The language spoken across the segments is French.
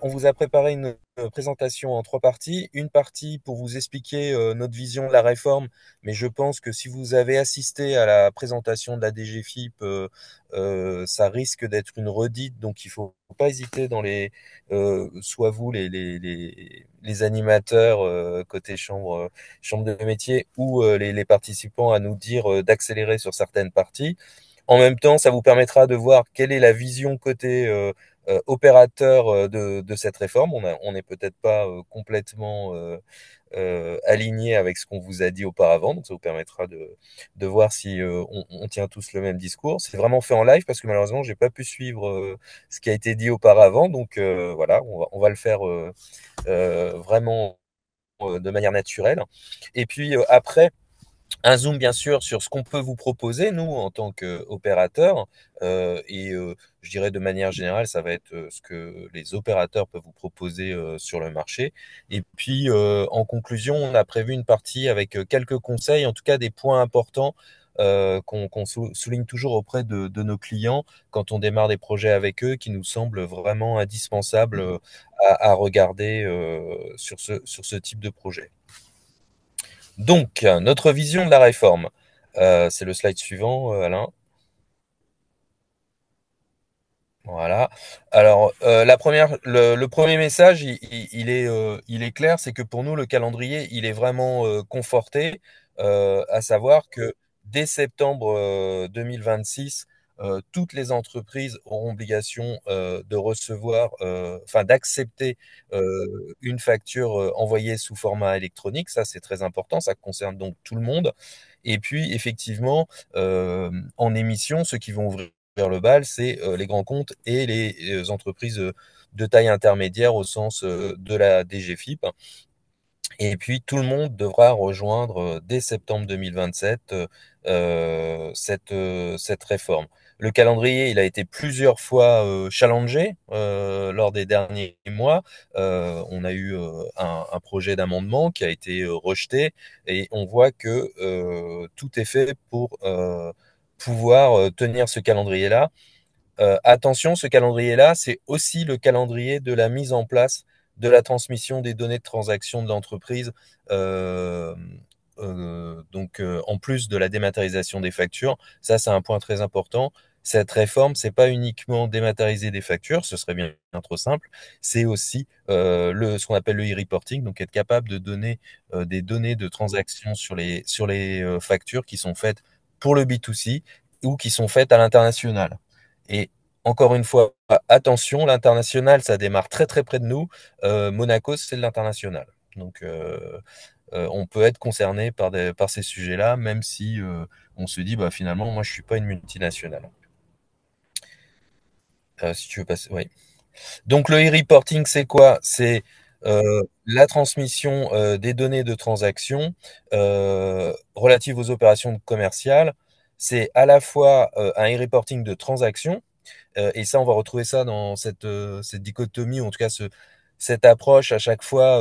On vous a préparé une présentation en trois parties. Une partie pour vous expliquer notre vision de la réforme, mais je pense que si vous avez assisté à la présentation de la DGFIP, ça risque d'être une redite, donc il faut pas hésiter dans soit vous les animateurs côté chambre de métier ou les participants à nous dire d'accélérer sur certaines parties. En même temps, ça vous permettra de voir quelle est la vision côté opérateur de cette réforme. On n'est peut-être pas complètement aligné avec ce qu'on vous a dit auparavant, donc ça vous permettra de voir si on tient tous le même discours. C'est vraiment fait en live parce que malheureusement, j'ai pas pu suivre ce qui a été dit auparavant, donc voilà, on va le faire vraiment de manière naturelle. Et puis après, un zoom bien sûr sur ce qu'on peut vous proposer, nous, en tant qu'opérateurs, je dirais de manière générale, ça va être ce que les opérateurs peuvent vous proposer sur le marché. Et puis, en conclusion, on a prévu une partie avec quelques conseils, en tout cas des points importants qu'on souligne toujours auprès de nos clients quand on démarre des projets avec eux, qui nous semblent vraiment indispensables à regarder sur ce type de projet. Donc, notre vision de la réforme. C'est le slide suivant, Alain. Voilà. Alors, le premier message, il est clair, c'est que pour nous, le calendrier, il est vraiment conforté, à savoir que dès septembre 2026, toutes les entreprises auront obligation de recevoir, enfin d'accepter une facture envoyée sous format électronique. Ça, c'est très important. Ça concerne donc tout le monde. Et puis, effectivement, en émission, ceux qui vont ouvrir le bal, c'est les grands comptes et les entreprises de taille intermédiaire au sens de la DGFIP. Et puis, tout le monde devra rejoindre dès septembre 2027 cette réforme. Le calendrier, il a été plusieurs fois challengé lors des derniers mois. On a eu un projet d'amendement qui a été rejeté et on voit que tout est fait pour pouvoir tenir ce calendrier-là. Attention, ce calendrier-là, c'est aussi le calendrier de la mise en place de la transmission des données de transaction de l'entreprise. Euh, en plus de la dématérialisation des factures, ça, c'est un point très important. Cette réforme, c'est pas uniquement dématérialiser des factures, ce serait bien trop simple. C'est aussi ce qu'on appelle le e-reporting, donc être capable de donner des données de transaction sur les factures qui sont faites pour le B2C ou qui sont faites à l'international. Et encore une fois, attention, l'international, ça démarre très très près de nous. Monaco, c'est de l'international. Donc, on peut être concerné par ces sujets-là, même si on se dit, bah, finalement, moi, je suis pas une multinationale. Si tu veux passer, oui. Donc, le e-reporting, c'est quoi? C'est la transmission des données de transaction relatives aux opérations commerciales. C'est à la fois un e-reporting de transaction. Et ça, on va retrouver ça dans cette dichotomie, ou en tout cas cette approche à chaque fois,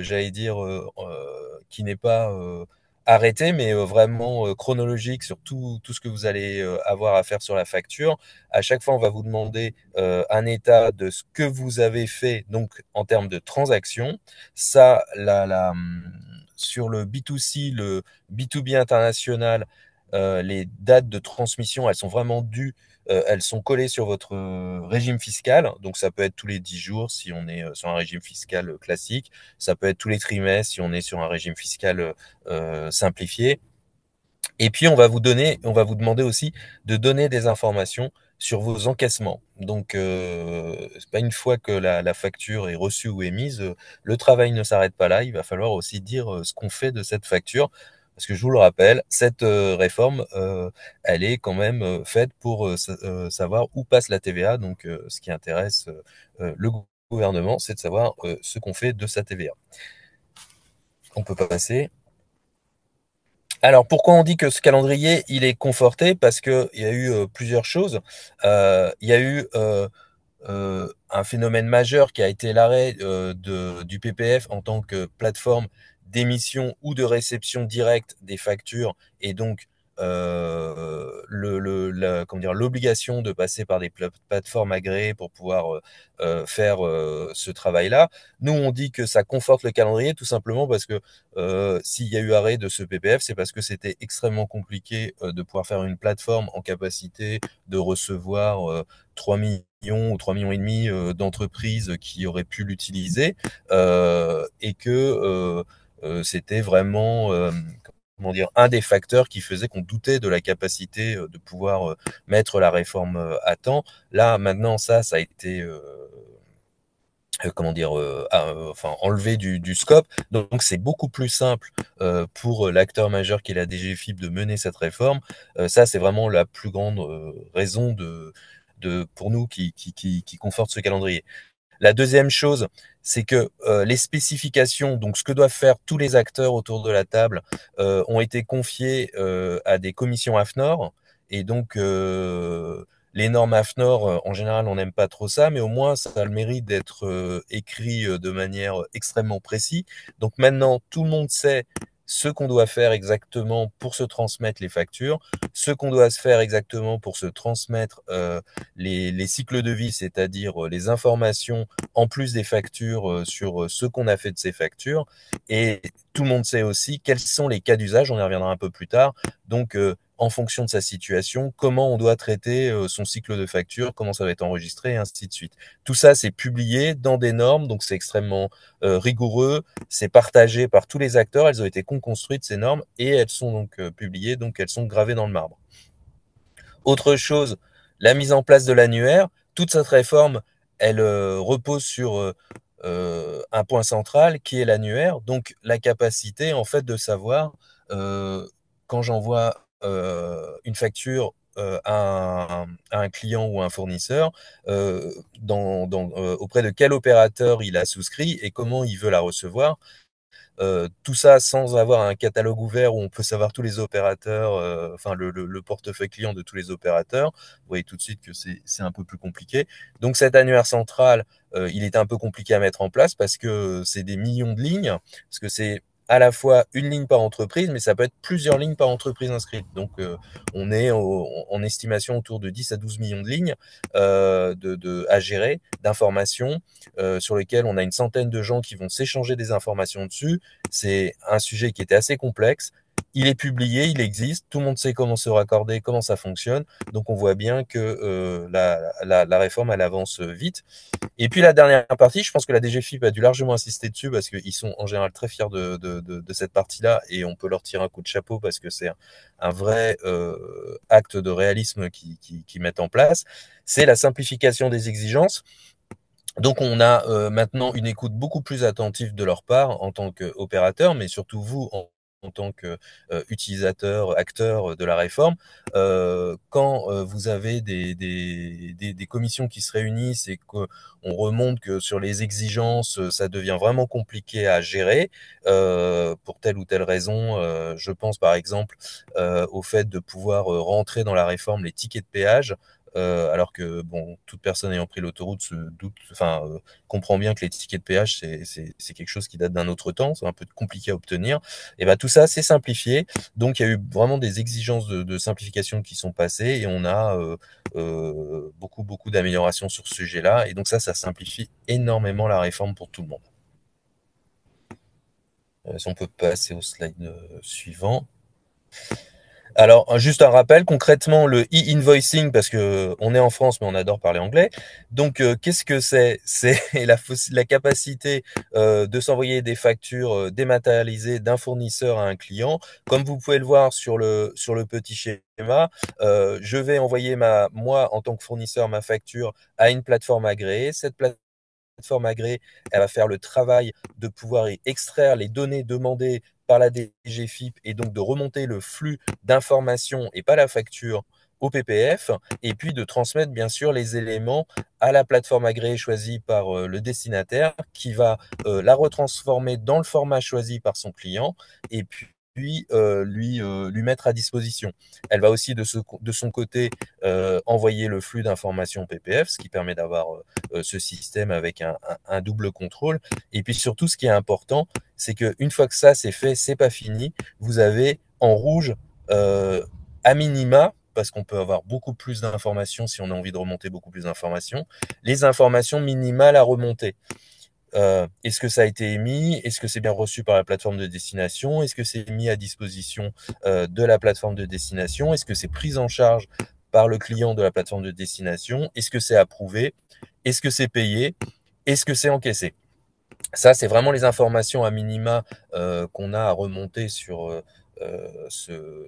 j'allais dire, qui n'est pas arrêtée, mais vraiment chronologique sur tout ce que vous allez avoir à faire sur la facture. À chaque fois, on va vous demander un état de ce que vous avez fait, donc en termes de transaction. Ça, sur le B2C, le B2B international, les dates de transmission, elles sont vraiment dues, elles sont collées sur votre régime fiscal. Donc ça peut être tous les 10 jours si on est sur un régime fiscal classique. Ça peut être tous les trimestres si on est sur un régime fiscal simplifié. Et puis on va vous demander aussi de donner des informations sur vos encaissements. Donc, c'est pas une fois que la facture est reçue ou émise, le travail ne s'arrête pas là. Il va falloir aussi dire ce qu'on fait de cette facture. Parce que je vous le rappelle, cette réforme, elle est quand même faite pour savoir où passe la TVA. Donc, ce qui intéresse le gouvernement, c'est de savoir ce qu'on fait de sa TVA. On peut pas passer. Alors pourquoi on dit que ce calendrier il est conforté? Parce que il y a eu plusieurs choses. Il y a eu un phénomène majeur qui a été l'arrêt du PPF en tant que plateforme d'émission ou de réception directe des factures et donc comment dire, l'obligation de passer par des plateformes agréées pour pouvoir faire ce travail-là. Nous, on dit que ça conforte le calendrier tout simplement parce que s'il y a eu arrêt de ce PPF, c'est parce que c'était extrêmement compliqué de pouvoir faire une plateforme en capacité de recevoir 3 millions ou 3 millions et demi d'entreprises qui auraient pu l'utiliser et que c'était vraiment comment dire, un des facteurs qui faisait qu'on doutait de la capacité de pouvoir mettre la réforme à temps. Là, maintenant, ça a été comment dire, enfin enlevé du scope. Donc c'est beaucoup plus simple pour l'acteur majeur qui est la DGFiP de mener cette réforme. Ça, c'est vraiment la plus grande raison pour nous qui conforte ce calendrier. La deuxième chose, c'est que les spécifications, donc ce que doivent faire tous les acteurs autour de la table, ont été confiées à des commissions AFNOR. Et donc, les normes AFNOR, en général, on n'aime pas trop ça, mais au moins, ça a le mérite d'être écrit de manière extrêmement précise. Donc maintenant, tout le monde sait ce qu'on doit faire exactement pour se transmettre les factures, ce qu'on doit se faire exactement pour se transmettre les cycles de vie, c'est-à-dire les informations en plus des factures sur ce qu'on a fait de ces factures. Et tout le monde sait aussi quels sont les cas d'usage, on y reviendra un peu plus tard. Donc, en fonction de sa situation, comment on doit traiter son cycle de facture, comment ça va être enregistré, et ainsi de suite. Tout ça, c'est publié dans des normes, donc c'est extrêmement rigoureux, c'est partagé par tous les acteurs, elles ont été co-construites, ces normes, et elles sont donc publiées, donc elles sont gravées dans le marbre. Autre chose, la mise en place de l'annuaire, toute cette réforme, elle repose sur un point central qui est l'annuaire, donc la capacité en fait de savoir quand j'envoie une facture à un client ou à un fournisseur, auprès de quel opérateur il a souscrit et comment il veut la recevoir. Tout ça sans avoir un catalogue ouvert où on peut savoir tous les opérateurs, enfin le portefeuille client de tous les opérateurs. Vous voyez tout de suite que c'est un peu plus compliqué. Donc cet annuaire central, il est un peu compliqué à mettre en place parce que c'est des millions de lignes, parce que c'est à la fois une ligne par entreprise, mais ça peut être plusieurs lignes par entreprise inscrite. Donc on est en estimation autour de 10 à 12 millions de lignes à gérer, d'informations, sur lesquelles on a une centaine de gens qui vont s'échanger des informations dessus. C'est un sujet qui était assez complexe. Il est publié, il existe, tout le monde sait comment se raccorder, comment ça fonctionne. Donc on voit bien que la réforme, elle avance vite. Et puis la dernière partie, je pense que la DGFiP a dû largement insister dessus parce qu'ils sont en général très fiers de cette partie-là et on peut leur tirer un coup de chapeau parce que c'est un vrai acte de réalisme qu'ils mettent en place. C'est la simplification des exigences. Donc on a maintenant une écoute beaucoup plus attentive de leur part en tant qu'opérateur, mais surtout vous en tant que utilisateur, acteur de la réforme. Quand vous avez des commissions qui se réunissent et qu'on remonte que sur les exigences, ça devient vraiment compliqué à gérer pour telle ou telle raison. Je pense par exemple au fait de pouvoir rentrer dans la réforme les tickets de péage. Alors que bon, toute personne ayant pris l'autoroute se doute, enfin, comprend bien que les tickets de péage, c'est quelque chose qui date d'un autre temps, c'est un peu compliqué à obtenir. Et ben tout ça, c'est simplifié. Donc il y a eu vraiment des exigences de simplification qui sont passées et on a beaucoup d'améliorations sur ce sujet-là. Et donc ça simplifie énormément la réforme pour tout le monde. Si on peut passer au slide suivant. Alors, juste un rappel, concrètement, le e-invoicing, parce que on est en France, mais on adore parler anglais. Donc, qu'est-ce que c'est? C'est la capacité de s'envoyer des factures dématérialisées d'un fournisseur à un client. Comme vous pouvez le voir sur le petit schéma, je vais envoyer moi, en tant que fournisseur, ma facture à une plateforme agréée. Cette plateforme agréée, elle va faire le travail de pouvoir extraire les données demandées par la DGFiP et donc de remonter le flux d'informations et pas la facture au PPF et puis de transmettre bien sûr les éléments à la plateforme agréée choisie par le destinataire qui va la retransformer dans le format choisi par son client et puis lui mettre à disposition. Elle va aussi de son côté envoyer le flux d'informations PPF, ce qui permet d'avoir ce système avec un double contrôle. Et puis surtout, ce qui est important, c'est qu'une fois que ça c'est fait, c'est pas fini. Vous avez en rouge à minima, parce qu'on peut avoir beaucoup plus d'informations si on a envie de remonter beaucoup plus d'informations, les informations minimales à remonter. Est-ce que ça a été émis? Est-ce que c'est bien reçu par la plateforme de destination? Est-ce que c'est mis à disposition de la plateforme de destination? Est-ce que c'est pris en charge par le client de la plateforme de destination? Est-ce que c'est approuvé? Est-ce que c'est payé? Est-ce que c'est encaissé? Ça, c'est vraiment les informations à minima qu'on a à remonter sur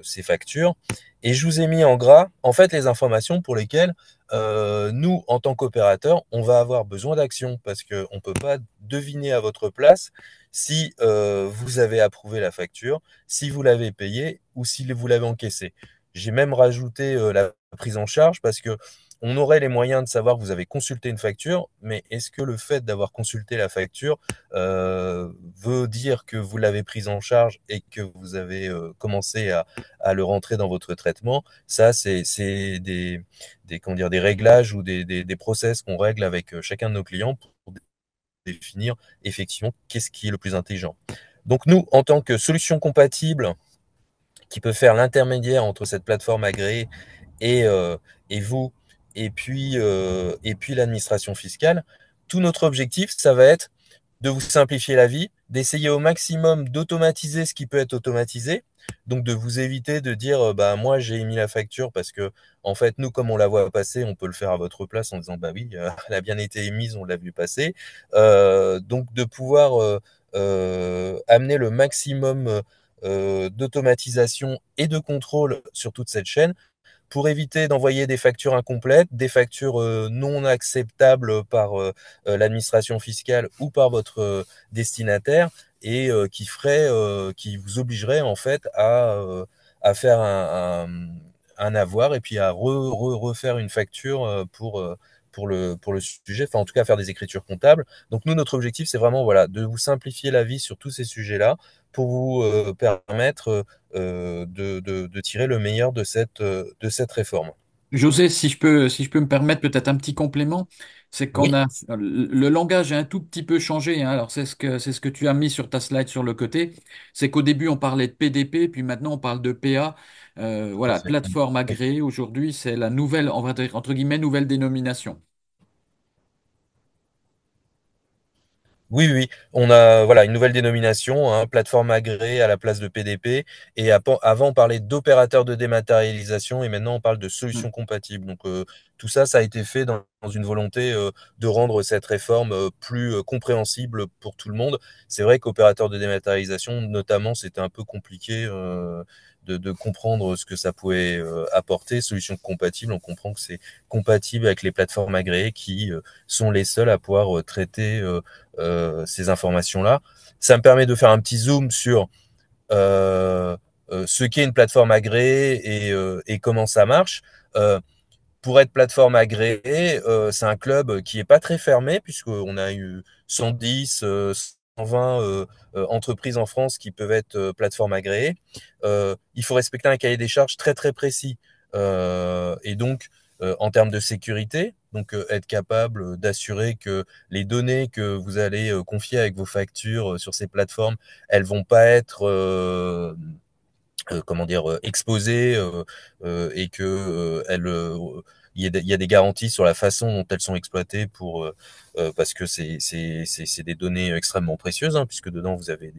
ces factures. Et je vous ai mis en gras, en fait, les informations pour lesquelles nous, en tant qu'opérateur, on va avoir besoin d'action parce qu'on ne peut pas deviner à votre place si vous avez approuvé la facture, si vous l'avez payée ou si vous l'avez encaissée. J'ai même rajouté la prise en charge parce que on aurait les moyens de savoir que vous avez consulté une facture, mais est-ce que le fait d'avoir consulté la facture veut dire que vous l'avez prise en charge et que vous avez commencé à le rentrer dans votre traitement? Ça, c'est comment dire, des réglages ou des process qu'on règle avec chacun de nos clients pour définir effectivement qu'est-ce qui est le plus intelligent. Donc nous, en tant que solution compatible qui peut faire l'intermédiaire entre cette plateforme agréée et, euh, et vous, et puis l'administration fiscale, tout notre objectif, ça va être de vous simplifier la vie, d'essayer au maximum d'automatiser ce qui peut être automatisé, donc de vous éviter de dire bah moi j'ai émis la facture parce que en fait nous comme on la voit passer, on peut le faire à votre place en disant bah oui, elle a bien été émise, on l'a vu passer. Donc de pouvoir amener le maximum d'automatisation et de contrôle sur toute cette chaîne pour éviter d'envoyer des factures incomplètes, des factures non acceptables par l'administration fiscale ou par votre destinataire et qui vous obligerait en fait à faire un avoir et puis à refaire une facture pour le sujet, enfin en tout cas à faire des écritures comptables. Donc nous, notre objectif, c'est vraiment voilà, de vous simplifier la vie sur tous ces sujets-là pour vous permettre de tirer le meilleur de cette réforme. José, si je peux me permettre peut-être un petit complément, c'est qu'on Oui, a le langage a un tout petit peu changé, hein. Alors c'est ce que tu as mis sur ta slide sur le côté. C'est qu'au début on parlait de PDP, puis maintenant on parle de PA. Voilà, exactement. plateforme Oui. agréée. Aujourd'hui, c'est la nouvelle, on va dire, entre guillemets, nouvelle dénomination. Oui, oui, on a voilà une nouvelle dénomination, hein, plateforme agréée à la place de PDP. Et avant, on parlait d'opérateur de dématérialisation et maintenant on parle de Hmm. solutions compatibles. Donc tout ça, ça a été fait dans une volonté de rendre cette réforme plus compréhensible pour tout le monde. C'est vrai qu'opérateur de dématérialisation, notamment, c'était un peu compliqué de comprendre ce que ça pouvait apporter. Solutions compatibles, on comprend que c'est compatible avec les plateformes agréées qui sont les seules à pouvoir traiter ces informations-là. Ça me permet de faire un petit zoom sur euh, ce qu'est une plateforme agréée et comment ça marche. Pour être plateforme agréée, c'est un club qui est pas très fermé puisqu'on a eu 110, 120 entreprises en France qui peuvent être plateforme agréée. Il faut respecter un cahier des charges très très précis. Et donc, en termes de sécurité, donc être capable d'assurer que les données que vous allez confier avec vos factures sur ces plateformes, elles vont pas être comment dire, exposées et que il y a des garanties sur la façon dont elles sont exploitées parce que c'est des données extrêmement précieuses, hein, puisque dedans vous avez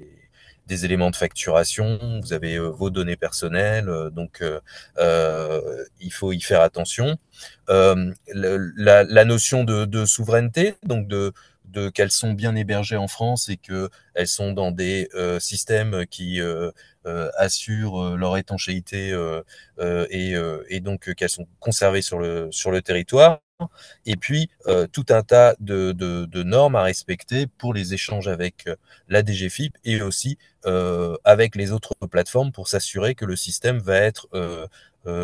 des éléments de facturation, vous avez vos données personnelles, donc il faut y faire attention. La notion de souveraineté, donc de qu'elles sont bien hébergées en France et que elles sont dans des systèmes qui assurent leur étanchéité et donc qu'elles sont conservées sur le territoire. Et puis, tout un tas de normes à respecter pour les échanges avec la DGFiP et aussi avec les autres plateformes pour s'assurer que le système va être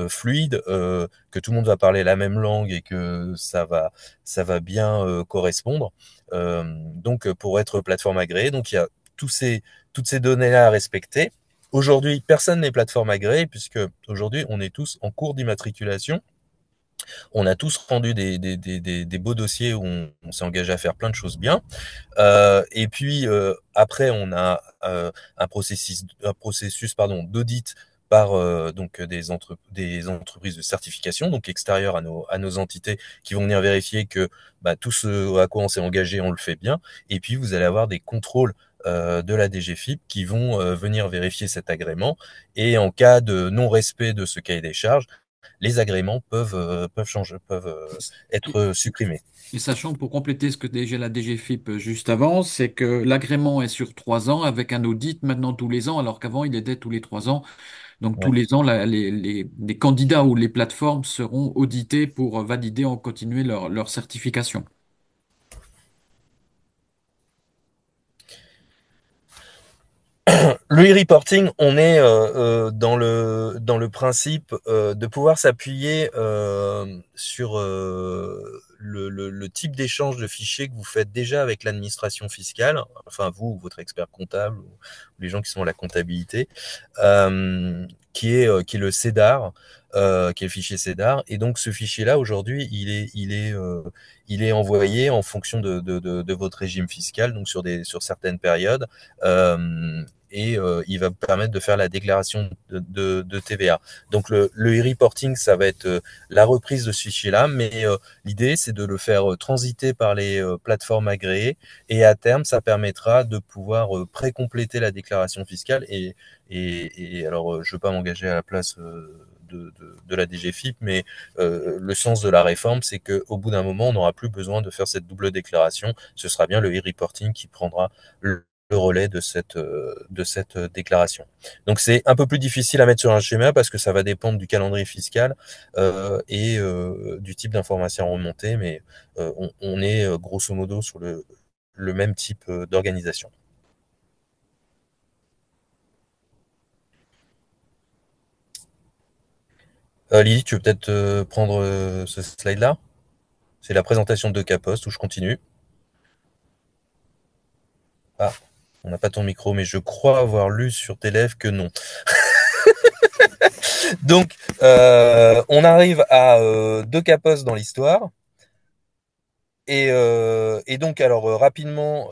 fluide, que tout le monde va parler la même langue et que ça va bien correspondre. Donc, pour être plateforme agréée, donc il y a toutes ces données-là à respecter. Aujourd'hui, personne n'est plateforme agréée puisque aujourd'hui, on est tous en cours d'immatriculation. On a tous rendu des beaux dossiers où on s'est engagé à faire plein de choses bien. Et puis après, on a un processus pardon, d'audit par donc des entreprises de certification, donc extérieures à nos entités, qui vont venir vérifier que bah, tout ce à quoi on s'est engagé, on le fait bien. Et puis vous allez avoir des contrôles de la DGFiP qui vont venir vérifier cet agrément. Et en cas de non-respect de ce cahier des charges, les agréments peuvent changer, peuvent être supprimés. Et sachant que pour compléter ce que déjà la DGFiP juste avant, c'est que l'agrément est sur 3 ans avec un audit maintenant tous les ans, alors qu'avant il était tous les 3 ans. Donc tous Ouais. les ans, les candidats ou les plateformes seront audités pour valider en continuer leur certification. Le e-reporting, on est dans le principe de pouvoir s'appuyer sur le type d'échange de fichiers que vous faites déjà avec l'administration fiscale, enfin vous, ou votre expert comptable, ou les gens qui sont à la comptabilité, qui est le CEDAR, qui est le fichier CEDAR. Et donc ce fichier-là, aujourd'hui, il est envoyé en fonction de votre régime fiscal, donc sur certaines périodes. Il va vous permettre de faire la déclaration de TVA. Donc le e-reporting, ça va être la reprise de ce fichier-là, mais l'idée, c'est de le faire transiter par les plateformes agréées, et à terme, ça permettra de pouvoir pré-compléter la déclaration fiscale. Et alors, je ne veux pas m'engager à la place de la DGFiP, mais le sens de la réforme, c'est qu'au bout d'un moment, on n'aura plus besoin de faire cette double déclaration. Ce sera bien le e-reporting qui prendra le relais de cette déclaration. Donc c'est un peu plus difficile à mettre sur un schéma parce que ça va dépendre du calendrier fiscal du type d'information remontée, mais on est grosso modo sur le même type d'organisation. Lydie, tu veux peut-être prendre ce slide-là? C'est la présentation de Capost où je continue. Ah, on n'a pas ton micro, mais je crois avoir lu sur tes lèvres que non. Donc, on arrive à deux Capost dans l'histoire. Et donc, alors rapidement,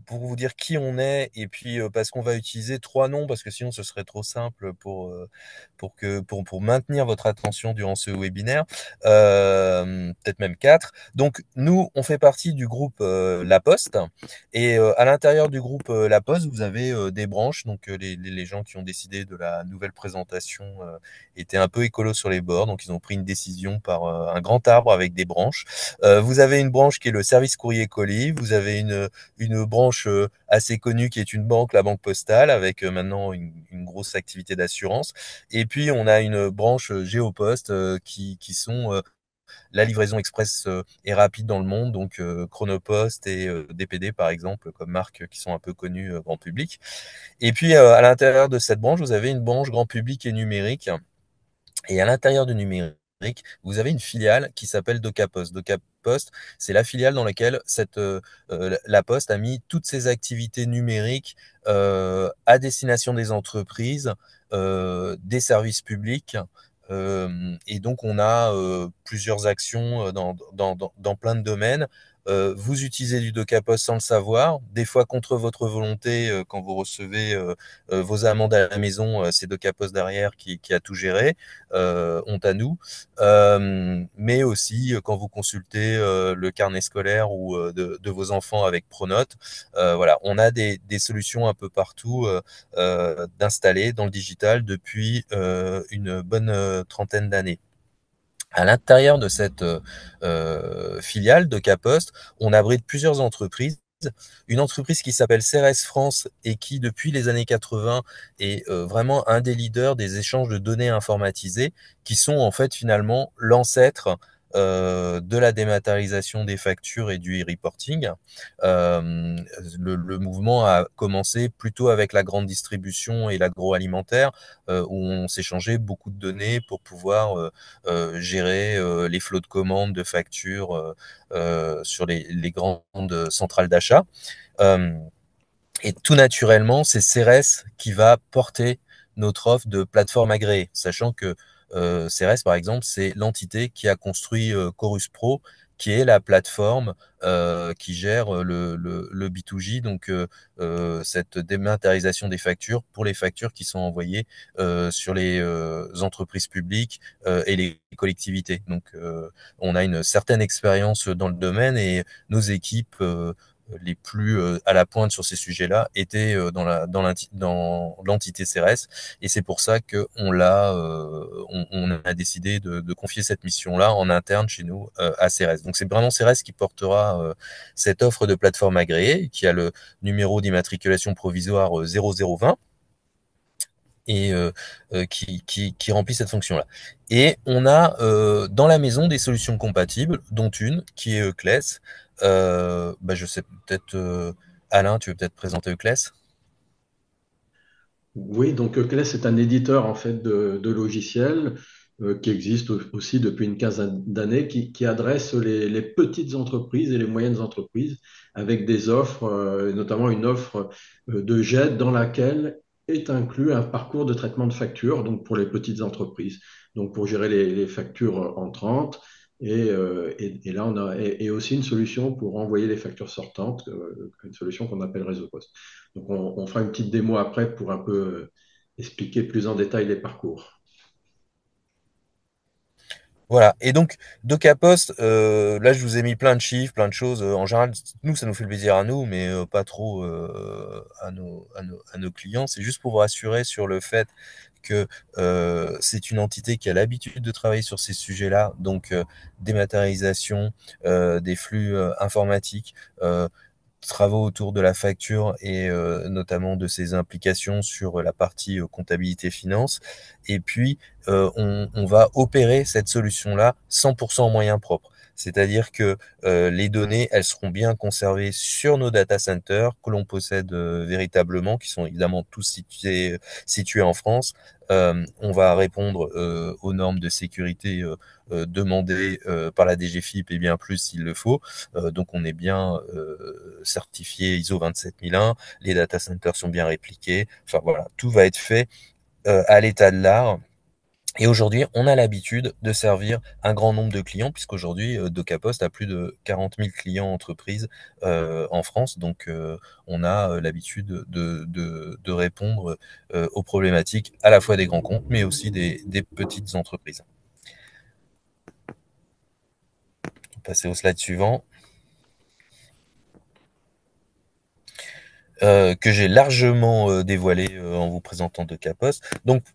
pour vous dire qui on est, et puis parce qu'on va utiliser trois noms, parce que sinon ce serait trop simple pour maintenir votre attention durant ce webinaire, peut-être même quatre. Donc, nous, on fait partie du groupe La Poste, et à l'intérieur du groupe La Poste, vous avez des branches. Donc, les gens qui ont décidé de la nouvelle présentation étaient un peu écolos sur les bords, donc ils ont pris une décision par un grand arbre avec des branches. Vous avez une branche qui est le service courrier colis. Vous avez une branche assez connue qui est une banque, la Banque Postale, avec maintenant une grosse activité d'assurance. Et puis on a une branche Géopost qui sont la livraison express et rapide dans le monde, donc Chronopost et DPD par exemple, comme marques qui sont un peu connues grand public. Et puis à l'intérieur de cette branche, vous avez une branche grand public et numérique. Et à l'intérieur du numérique, vous avez une filiale qui s'appelle DocaPost. DocaPost, c'est la filiale dans laquelle la Poste a mis toutes ses activités numériques à destination des entreprises, des services publics. Et donc, on a plusieurs actions dans plein de domaines. Vous utilisez du DocaPost sans le savoir, des fois contre votre volonté, quand vous recevez vos amendes à la maison, c'est DocaPost derrière qui a tout géré, honte à nous. Mais aussi quand vous consultez le carnet scolaire ou de vos enfants avec Pronote. Voilà, on a des solutions un peu partout d'installer dans le digital depuis une bonne trentaine d'années. À l'intérieur de cette filiale de Capost, on abrite plusieurs entreprises. Une entreprise qui s'appelle CRS France et qui, depuis les années 80, est vraiment un des leaders des échanges de données informatisées, qui sont en fait finalement l'ancêtre de la dématérialisation des factures et du e-reporting. Euh, le mouvement a commencé plutôt avec la grande distribution et l'agroalimentaire, où on s'échangeait beaucoup de données pour pouvoir gérer les flots de commandes, de factures sur les grandes centrales d'achat. Euh, et tout naturellement, c'est CRS qui va porter notre offre de plateforme agréée, sachant que CRS, par exemple, c'est l'entité qui a construit Chorus Pro, qui est la plateforme qui gère le B2J, donc cette dématérialisation des factures pour les factures qui sont envoyées sur les entreprises publiques et les collectivités. Donc, on a une certaine expérience dans le domaine et nos équipes les plus à la pointe sur ces sujets-là étaient dans l'entité CRS, et c'est pour ça que on a décidé de confier cette mission-là en interne chez nous à CRS. Donc c'est vraiment CRS qui portera cette offre de plateforme agréée qui a le numéro d'immatriculation provisoire 0020 et qui remplit cette fonction-là. Et on a dans la maison des solutions compatibles, dont une qui est Euclès. Je sais peut-être, Alain, tu veux peut-être présenter Euclès? Oui, donc Class est un éditeur en fait de logiciels qui existe aussi depuis une quinzaine d'années, qui adresse les petites entreprises et les moyennes entreprises avec des offres, notamment une offre de GET dans laquelle est inclus un parcours de traitement de factures, donc pour les petites entreprises, donc pour gérer les factures entrantes. Et là, on a et aussi une solution pour envoyer les factures sortantes, une solution qu'on appelle Réseau Post. Donc, on fera une petite démo après pour un peu expliquer plus en détail les parcours. Voilà. Et donc, DocaPost, là, je vous ai mis plein de chiffres, plein de choses. En général, nous, ça nous fait le plaisir à nous, mais pas trop à nos clients. C'est juste pour vous rassurer sur le fait que c'est une entité qui a l'habitude de travailler sur ces sujets-là, donc dématérialisation des flux informatiques, travaux autour de la facture et notamment de ses implications sur la partie comptabilité finance. Et puis, on va opérer cette solution-là 100% en moyens propres. C'est-à-dire que les données, elles seront bien conservées sur nos data centers que l'on possède véritablement, qui sont évidemment tous situés en France. On va répondre aux normes de sécurité demandées par la DGFiP et bien plus s'il le faut. Donc on est bien certifié ISO 27001, les data centers sont bien répliqués. Enfin voilà, tout va être fait à l'état de l'art. Et aujourd'hui, on a l'habitude de servir un grand nombre de clients, puisqu'aujourd'hui, DocaPost a plus de 40 000 clients entreprises en France. Donc, on a l'habitude de répondre aux problématiques à la fois des grands comptes, mais aussi des petites entreprises. On va passer au slide suivant. Que j'ai largement dévoilé en vous présentant DocaPost. Donc,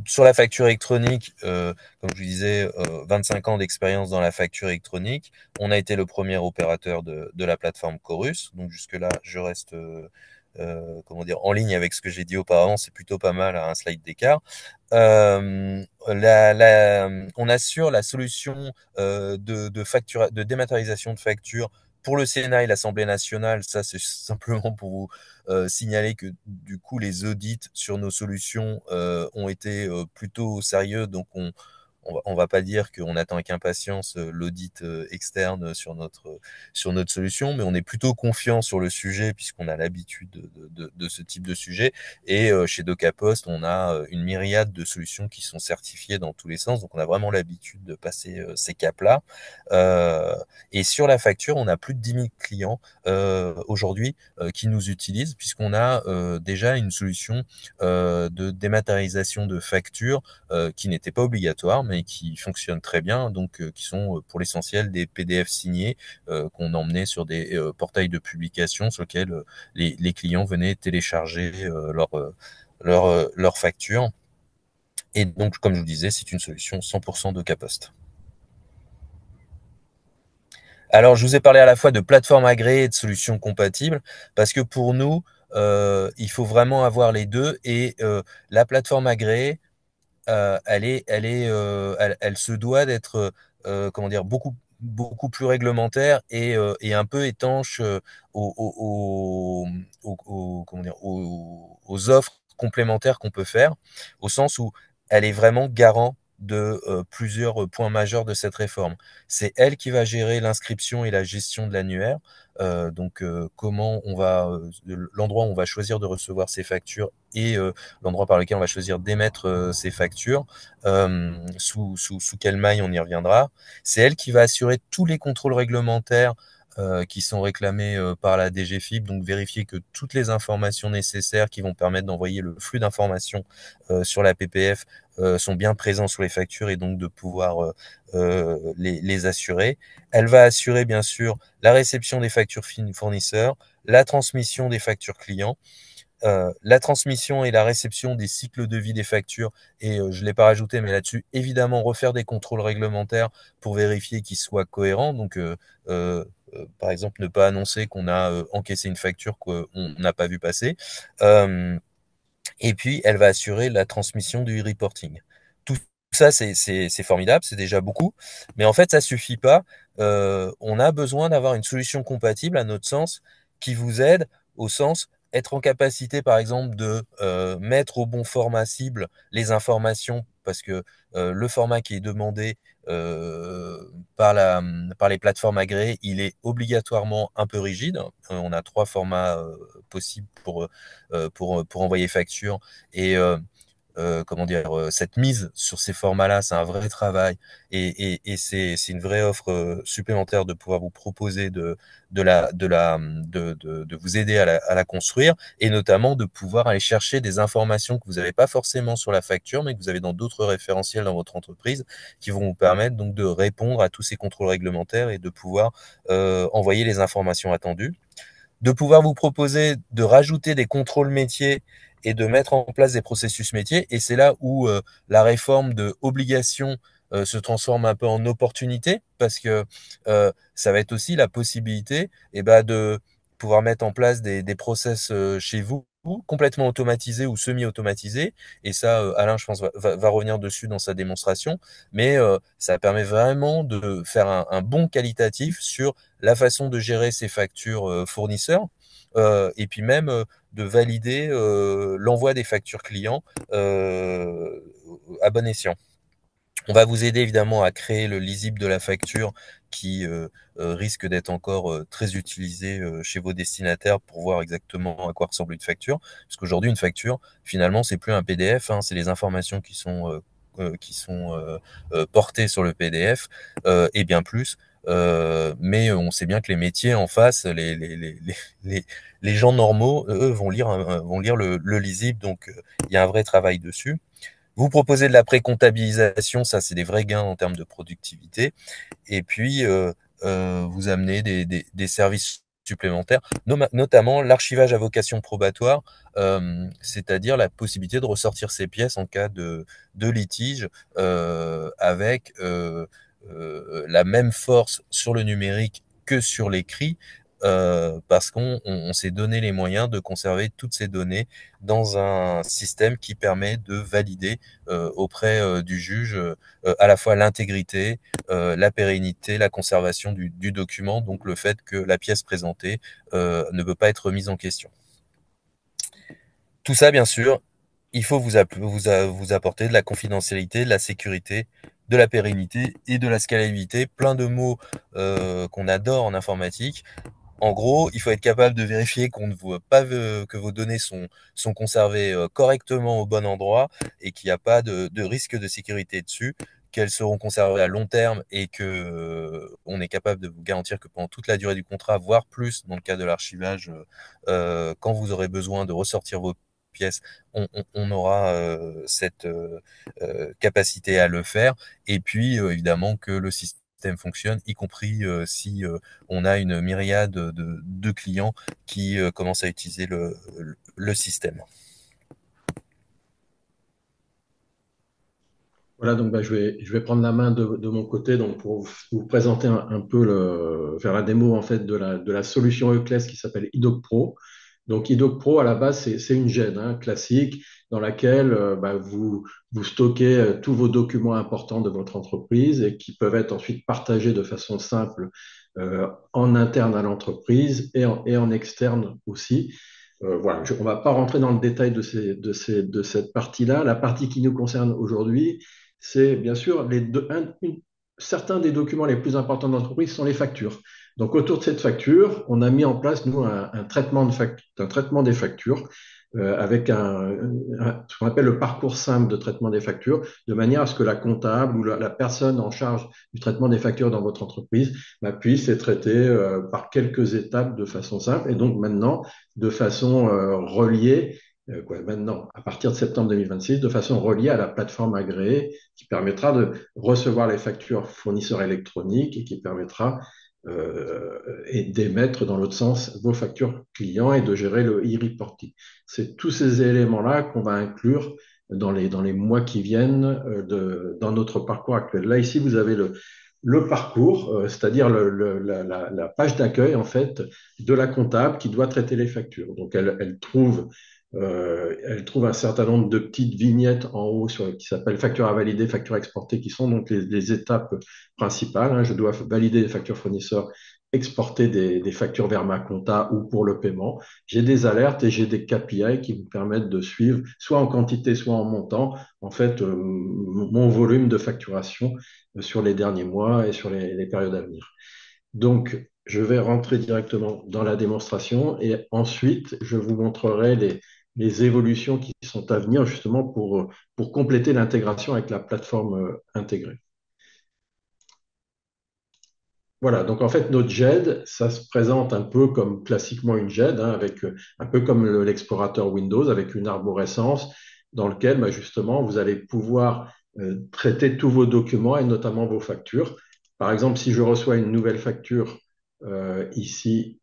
sur la facture électronique, comme je vous disais, 25 ans d'expérience dans la facture électronique. On a été le premier opérateur de la plateforme Chorus. Donc jusque-là, je reste en ligne avec ce que j'ai dit auparavant. C'est plutôt pas mal à un slide d'écart. On assure la solution de dématérialisation de factures pour le Sénat et l'Assemblée nationale. Ça, c'est simplement pour vous signaler que du coup, les audits sur nos solutions ont été plutôt sérieux. Donc, on va pas dire qu'on attend avec impatience l'audit externe sur notre solution, mais on est plutôt confiant sur le sujet puisqu'on a l'habitude de ce type de sujet. Et chez DocaPost, on a une myriade de solutions qui sont certifiées dans tous les sens. Donc, on a vraiment l'habitude de passer ces caps-là. Et sur la facture, on a plus de 10 000 clients aujourd'hui qui nous utilisent puisqu'on a déjà une solution de dématérialisation de factures qui n'était pas obligatoire, mais qui fonctionnent très bien, donc qui sont pour l'essentiel des PDF signés qu'on emmenait sur des portails de publication sur lesquels les clients venaient télécharger leur facture. Et donc, comme je vous disais, c'est une solution 100% de Capost. Alors, je vous ai parlé à la fois de plateforme agréée et de solutions compatibles, parce que pour nous, il faut vraiment avoir les deux. Et la plateforme agréée, elle se doit d'être, comment dire, beaucoup plus réglementaire et un peu étanche comment dire, aux offres complémentaires qu'on peut faire, au sens où elle est vraiment garant de plusieurs points majeurs de cette réforme. C'est elle qui va gérer l'inscription et la gestion de l'annuaire, comment on va, l'endroit où on va choisir de recevoir ces factures et l'endroit par lequel on va choisir d'émettre ces factures, sous quelle maille on y reviendra. C'est elle qui va assurer tous les contrôles réglementaires qui sont réclamés par la DGFiP, donc vérifier que toutes les informations nécessaires qui vont permettre d'envoyer le flux d'informations sur la PPF sont bien présents sur les factures et donc de pouvoir les assurer. Elle va assurer bien sûr la réception des factures fournisseurs, la transmission des factures clients, la transmission et la réception des cycles de vie des factures, et je ne l'ai pas rajouté, mais là-dessus, évidemment, refaire des contrôles réglementaires pour vérifier qu'ils soient cohérents. Par exemple, ne pas annoncer qu'on a encaissé une facture qu'on n'a pas vu passer. Euh, et puis, elle va assurer la transmission du e-reporting. Tout ça, c'est formidable, c'est déjà beaucoup. Mais en fait, ça suffit pas. On a besoin d'avoir une solution compatible, à notre sens, qui vous aide au sens être en capacité, par exemple, de mettre au bon format cible les informations, parce que le format qui est demandé euh, par les plateformes agréées, il est obligatoirement un peu rigide. On a 3 formats possibles pour envoyer facture. Et comment dire, cette mise sur ces formats-là, c'est un vrai travail et c'est une vraie offre supplémentaire de pouvoir vous proposer de vous aider à la construire et notamment de pouvoir aller chercher des informations que vous n'avez pas forcément sur la facture, mais que vous avez dans d'autres référentiels dans votre entreprise qui vont vous permettre donc de répondre à tous ces contrôles réglementaires et de pouvoir envoyer les informations attendues, de pouvoir vous proposer de rajouter des contrôles métiers et de mettre en place des processus métiers. Et c'est là où la réforme de obligation se transforme un peu en opportunité, parce que ça va être aussi la possibilité de pouvoir mettre en place des process chez vous complètement automatisés ou semi-automatisés. Et ça, Alain, je pense, va revenir dessus dans sa démonstration. Mais ça permet vraiment de faire un bon qualitatif sur la façon de gérer ses factures fournisseurs, et puis même de valider l'envoi des factures clients à bon escient. On va vous aider évidemment à créer le lisible de la facture qui risque d'être encore très utilisé chez vos destinataires pour voir exactement à quoi ressemble une facture. Parce qu'aujourd'hui, une facture, finalement, c'est plus un PDF, hein, c'est les informations qui sont portées sur le PDF et bien plus. Mais on sait bien que les métiers en face, les, les gens normaux, eux, vont lire le lisible, donc il y a un vrai travail dessus. Vous proposez de la précomptabilisation, ça c'est des vrais gains en termes de productivité. Et puis, vous amenez des services supplémentaires, notamment l'archivage à vocation probatoire, c'est-à-dire la possibilité de ressortir ces pièces en cas de litige avec la même force sur le numérique que sur l'écrit, parce qu'on s'est donné les moyens de conserver toutes ces données dans un système qui permet de valider auprès du juge à la fois l'intégrité, la pérennité, la conservation du document, donc le fait que la pièce présentée ne peut pas être remise en question. Tout ça, bien sûr, il faut vous apporter de la confidentialité, de la sécurité, de la pérennité et de la scalabilité, plein de mots qu'on adore en informatique. En gros, il faut être capable de vérifier qu'on ne voit pas que vos données sont conservées correctement au bon endroit et qu'il n'y a pas de risque de sécurité dessus, qu'elles seront conservées à long terme et que on est capable de vous garantir que pendant toute la durée du contrat, voire plus dans le cas de l'archivage, quand vous aurez besoin de ressortir vos pièces, on aura cette capacité à le faire. Et puis, évidemment, que le système fonctionne, y compris si on a une myriade de clients qui commencent à utiliser le système. Voilà, donc je vais prendre la main de mon côté donc pour vous présenter un peu faire la démo en fait de la solution Euclès qui s'appelle iDoc Pro. Donc iDoc Pro à la base c'est une GED classique dans laquelle vous stockez tous vos documents importants de votre entreprise et qui peuvent être ensuite partagés de façon simple en interne à l'entreprise et en externe aussi. Voilà, on ne va pas rentrer dans le détail de cette partie-là. La partie qui nous concerne aujourd'hui, c'est bien sûr certains des documents les plus importants de l'entreprise sont les factures. Donc, autour de cette facture, on a mis en place, nous, un traitement un traitement des factures avec ce qu'on appelle le parcours simple de traitement des factures, de manière à ce que la comptable ou la personne en charge du traitement des factures dans votre entreprise puisse les traiter par quelques étapes de façon simple et donc maintenant de façon reliée maintenant, à partir de septembre 2026, de façon reliée à la plateforme agréée qui permettra de recevoir les factures fournisseurs électroniques et qui permettra et d'émettre dans l'autre sens vos factures clients et de gérer le e-reporting. C'est tous ces éléments-là qu'on va inclure dans les mois qui viennent dans notre parcours actuel. Là, ici, vous avez le parcours, c'est-à-dire la page d'accueil en fait de la comptable qui doit traiter les factures. Donc, elle trouve un certain nombre de petites vignettes en haut qui s'appellent factures à valider, factures à exporter, qui sont donc les étapes principales. Hein. Je dois valider les factures fournisseurs, exporter des factures vers ma compta ou pour le paiement. J'ai des alertes et j'ai des KPI qui me permettent de suivre, soit en quantité, soit en montant, en fait, mon volume de facturation sur les derniers mois et sur les périodes à venir. Donc, je vais rentrer directement dans la démonstration et ensuite, je vous montrerai les évolutions qui sont à venir justement pour compléter l'intégration avec la plateforme intégrée. Voilà, donc en fait, notre GED, ça se présente un peu comme classiquement une GED, hein, avec un peu comme l'explorateur Windows, avec une arborescence dans lequel justement vous allez pouvoir traiter tous vos documents et notamment vos factures. Par exemple, si je reçois une nouvelle facture ici,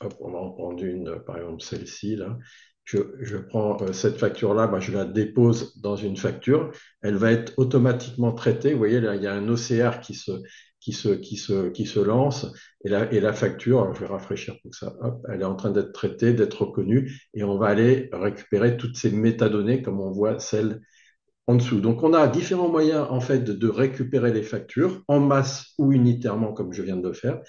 hop, on va en prendre une, par exemple celle-ci, là. Je prends cette facture-là, je la dépose dans une facture. Elle va être automatiquement traitée. Vous voyez, là, il y a un OCR qui se lance et la facture, alors je vais rafraîchir pour que ça, hop, elle est en train d'être traitée, d'être reconnue et on va aller récupérer toutes ces métadonnées comme on voit celles en dessous. Donc, on a différents moyens en fait de récupérer les factures en masse ou unitairement comme je viens de le faire.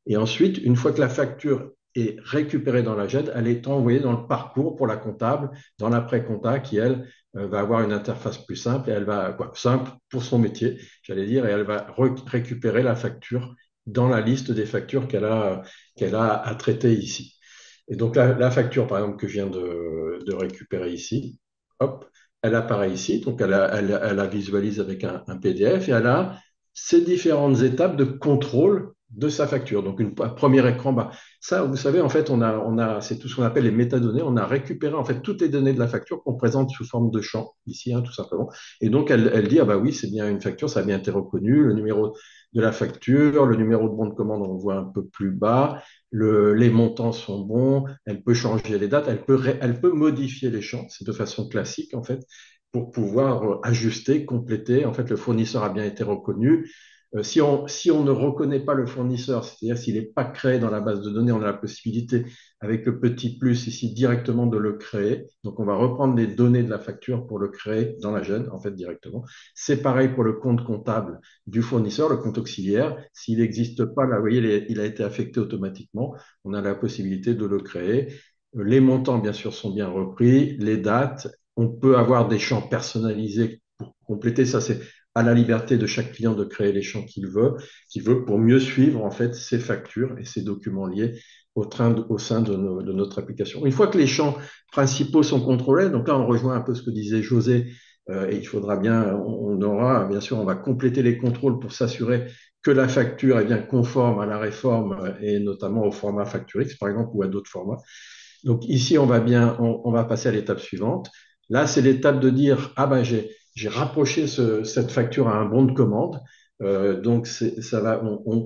Et ensuite, une fois que la facture est récupérée dans la GED, elle est envoyée dans le parcours pour la comptable, dans l'après-compta, qui, elle, va avoir une interface plus simple et elle va, simple pour son métier, j'allais dire, et elle va récupérer la facture dans la liste des factures qu'elle a à traiter ici. Et donc, la facture, par exemple, que je viens de récupérer ici, hop, elle apparaît ici. Donc, elle la visualise avec un PDF et elle a ces différentes étapes de contrôle de sa facture. Donc, un premier écran, ça, vous savez, en fait, c'est tout ce qu'on appelle les métadonnées. On a récupéré, en fait, toutes les données de la facture qu'on présente sous forme de champ, ici, hein, tout simplement. Et donc, elle dit, ah bah oui, c'est bien une facture, ça a bien été reconnu, le numéro de la facture, le numéro de bon de commande, on le voit un peu plus bas, les montants sont bons, elle peut changer les dates, elle peut modifier les champs, c'est de façon classique, en fait, pour pouvoir ajuster, compléter. En fait, le fournisseur a bien été reconnu. Si on ne reconnaît pas le fournisseur, c'est-à-dire s'il n'est pas créé dans la base de données, on a la possibilité, avec le petit plus ici, directement de le créer. Donc, on va reprendre les données de la facture pour le créer dans la GED, en fait, directement. C'est pareil pour le compte comptable du fournisseur, le compte auxiliaire. S'il n'existe pas, là, vous voyez, il a été affecté automatiquement. On a la possibilité de le créer. Les montants, bien sûr, sont bien repris. Les dates, on peut avoir des champs personnalisés pour compléter. Ça, c'est à la liberté de chaque client de créer les champs qu'il veut pour mieux suivre en fait ses factures et ses documents liés au sein de notre application. Une fois que les champs principaux sont contrôlés, donc là on rejoint un peu ce que disait José, et il faudra bien, on aura bien sûr, on va compléter les contrôles pour s'assurer que la facture est bien conforme à la réforme et notamment au format FactureX par exemple ou à d'autres formats. Donc ici on va passer à l'étape suivante. Là c'est l'étape de dire ah ben j'ai rapproché cette facture à un bon de commande. Donc, ça va,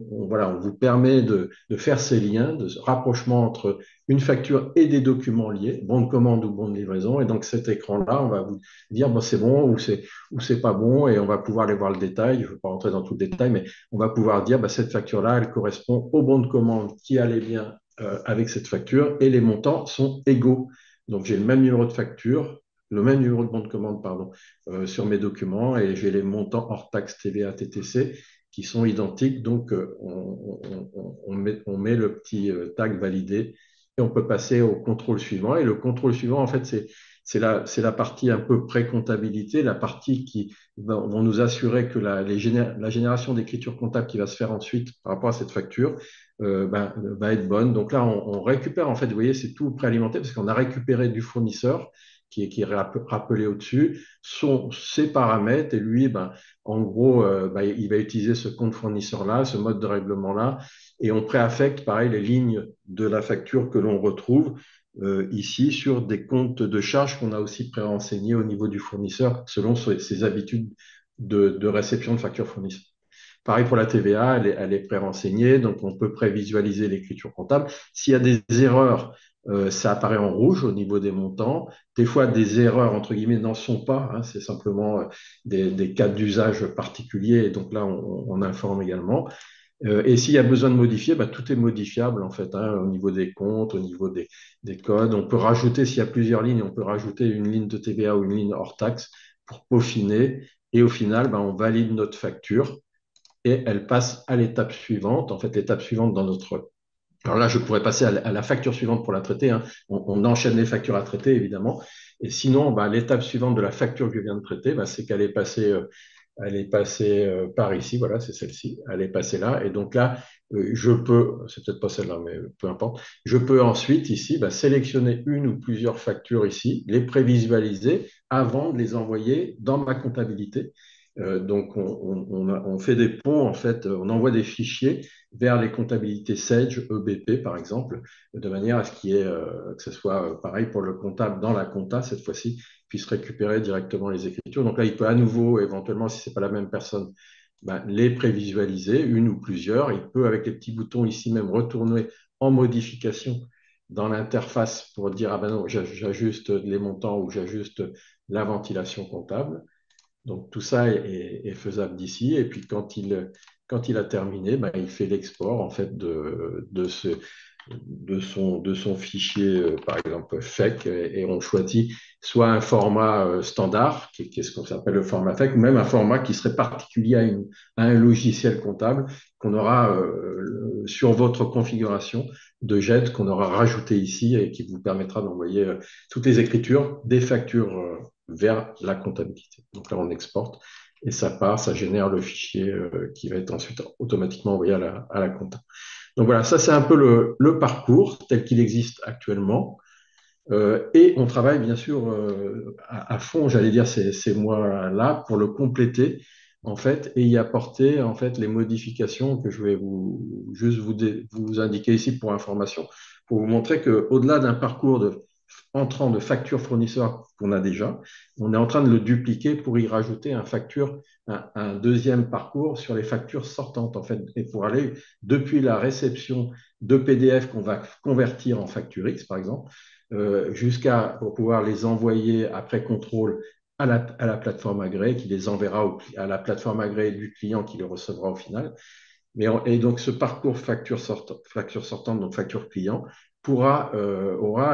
voilà, on vous permet de faire ces liens, de ce rapprochement entre une facture et des documents liés, bon de commande ou bon de livraison. Et donc, cet écran-là, on va vous dire, bon, c'est bon ou c'est pas bon, et on va pouvoir aller voir le détail. Je ne vais pas rentrer dans tout le détail, mais on va pouvoir dire, cette facture-là, elle correspond au bon de commande qui allait bien avec cette facture, et les montants sont égaux. Donc, j'ai le même numéro de facture, le même numéro de bon de commande, pardon, sur mes documents et j'ai les montants hors taxe TVA TTC qui sont identiques. Donc, on met le petit tag validé et on peut passer au contrôle suivant. Et le contrôle suivant, en fait, c'est la partie un peu pré-comptabilité, la partie qui vont nous assurer que la génération d'écriture comptable qui va se faire ensuite par rapport à cette facture va être bonne. Donc là, on récupère, en fait, vous voyez, c'est tout préalimenté parce qu'on a récupéré du fournisseur qui est rappelé au-dessus, ses paramètres, et lui, en gros, il va utiliser ce compte fournisseur-là, ce mode de règlement-là, et on préaffecte, pareil, les lignes de la facture que l'on retrouve ici sur des comptes de charges qu'on a aussi pré-renseignés au niveau du fournisseur selon ses habitudes de réception de factures fournisseurs. Pareil pour la TVA, elle est pré-renseignée, donc on peut prévisualiser l'écriture comptable. S'il y a des erreurs, ça apparaît en rouge au niveau des montants. Des fois, des erreurs, entre guillemets, n'en sont pas. Hein, c'est simplement des cas d'usage particuliers. Et donc là, on informe également. Et s'il y a besoin de modifier, tout est modifiable en fait, hein, au niveau des comptes, au niveau des codes. On peut rajouter, s'il y a plusieurs lignes, on peut rajouter une ligne de TVA ou une ligne hors taxe pour peaufiner. Et au final, on valide notre facture et elle passe à l'étape suivante. En fait, l'étape suivante dans notre... Alors là, je pourrais passer à la facture suivante pour la traiter. Hein. On enchaîne les factures à traiter, évidemment. Et sinon, l'étape suivante de la facture que je viens de traiter, c'est qu'elle est passée par ici, voilà, c'est celle-ci, elle est passée là, et donc là, je peux, c'est peut-être pas celle-là, mais peu importe, je peux ensuite ici sélectionner une ou plusieurs factures ici, les prévisualiser avant de les envoyer dans ma comptabilité. Donc, on fait des ponts, en fait, on envoie des fichiers vers les comptabilités Sage, EBP, par exemple, de manière à ce que ce soit pareil pour le comptable dans la compta, cette fois-ci, puisse récupérer directement les écritures. Donc là, il peut à nouveau, éventuellement, si ce n'est pas la même personne, les prévisualiser, une ou plusieurs. Il peut, avec les petits boutons ici même, retourner en modification dans l'interface pour dire, ah ben non, j'ajuste les montants ou j'ajuste la ventilation comptable. Donc tout ça est faisable d'ici. Et puis quand il a terminé, il fait l'export en fait de son fichier, par exemple FEC, et on choisit soit un format standard, qui est ce qu'on appelle le format FEC, ou même un format qui serait particulier à un logiciel comptable qu'on aura sur votre configuration de JET qu'on aura rajouté ici et qui vous permettra d'envoyer toutes les écritures des factures vers la comptabilité. Donc là, on exporte et ça part, ça génère le fichier qui va être ensuite automatiquement envoyé à la compta. Donc voilà, ça c'est un peu le parcours tel qu'il existe actuellement. Et on travaille bien sûr à fond, j'allais dire, ces mois-là pour le compléter en fait et y apporter en fait les modifications que je vais vous indiquer ici pour information, pour vous montrer qu'au-delà d'un parcours entrant de facture fournisseur qu'on a déjà, on est en train de le dupliquer pour y rajouter un deuxième parcours sur les factures sortantes en fait, et pour aller depuis la réception de PDF qu'on va convertir en facture X par exemple, jusqu'à pour pouvoir les envoyer après contrôle à la plateforme agréée qui les enverra à la plateforme agréée du client qui les recevra au final. Et donc, ce parcours facture sortante, donc facture client, aura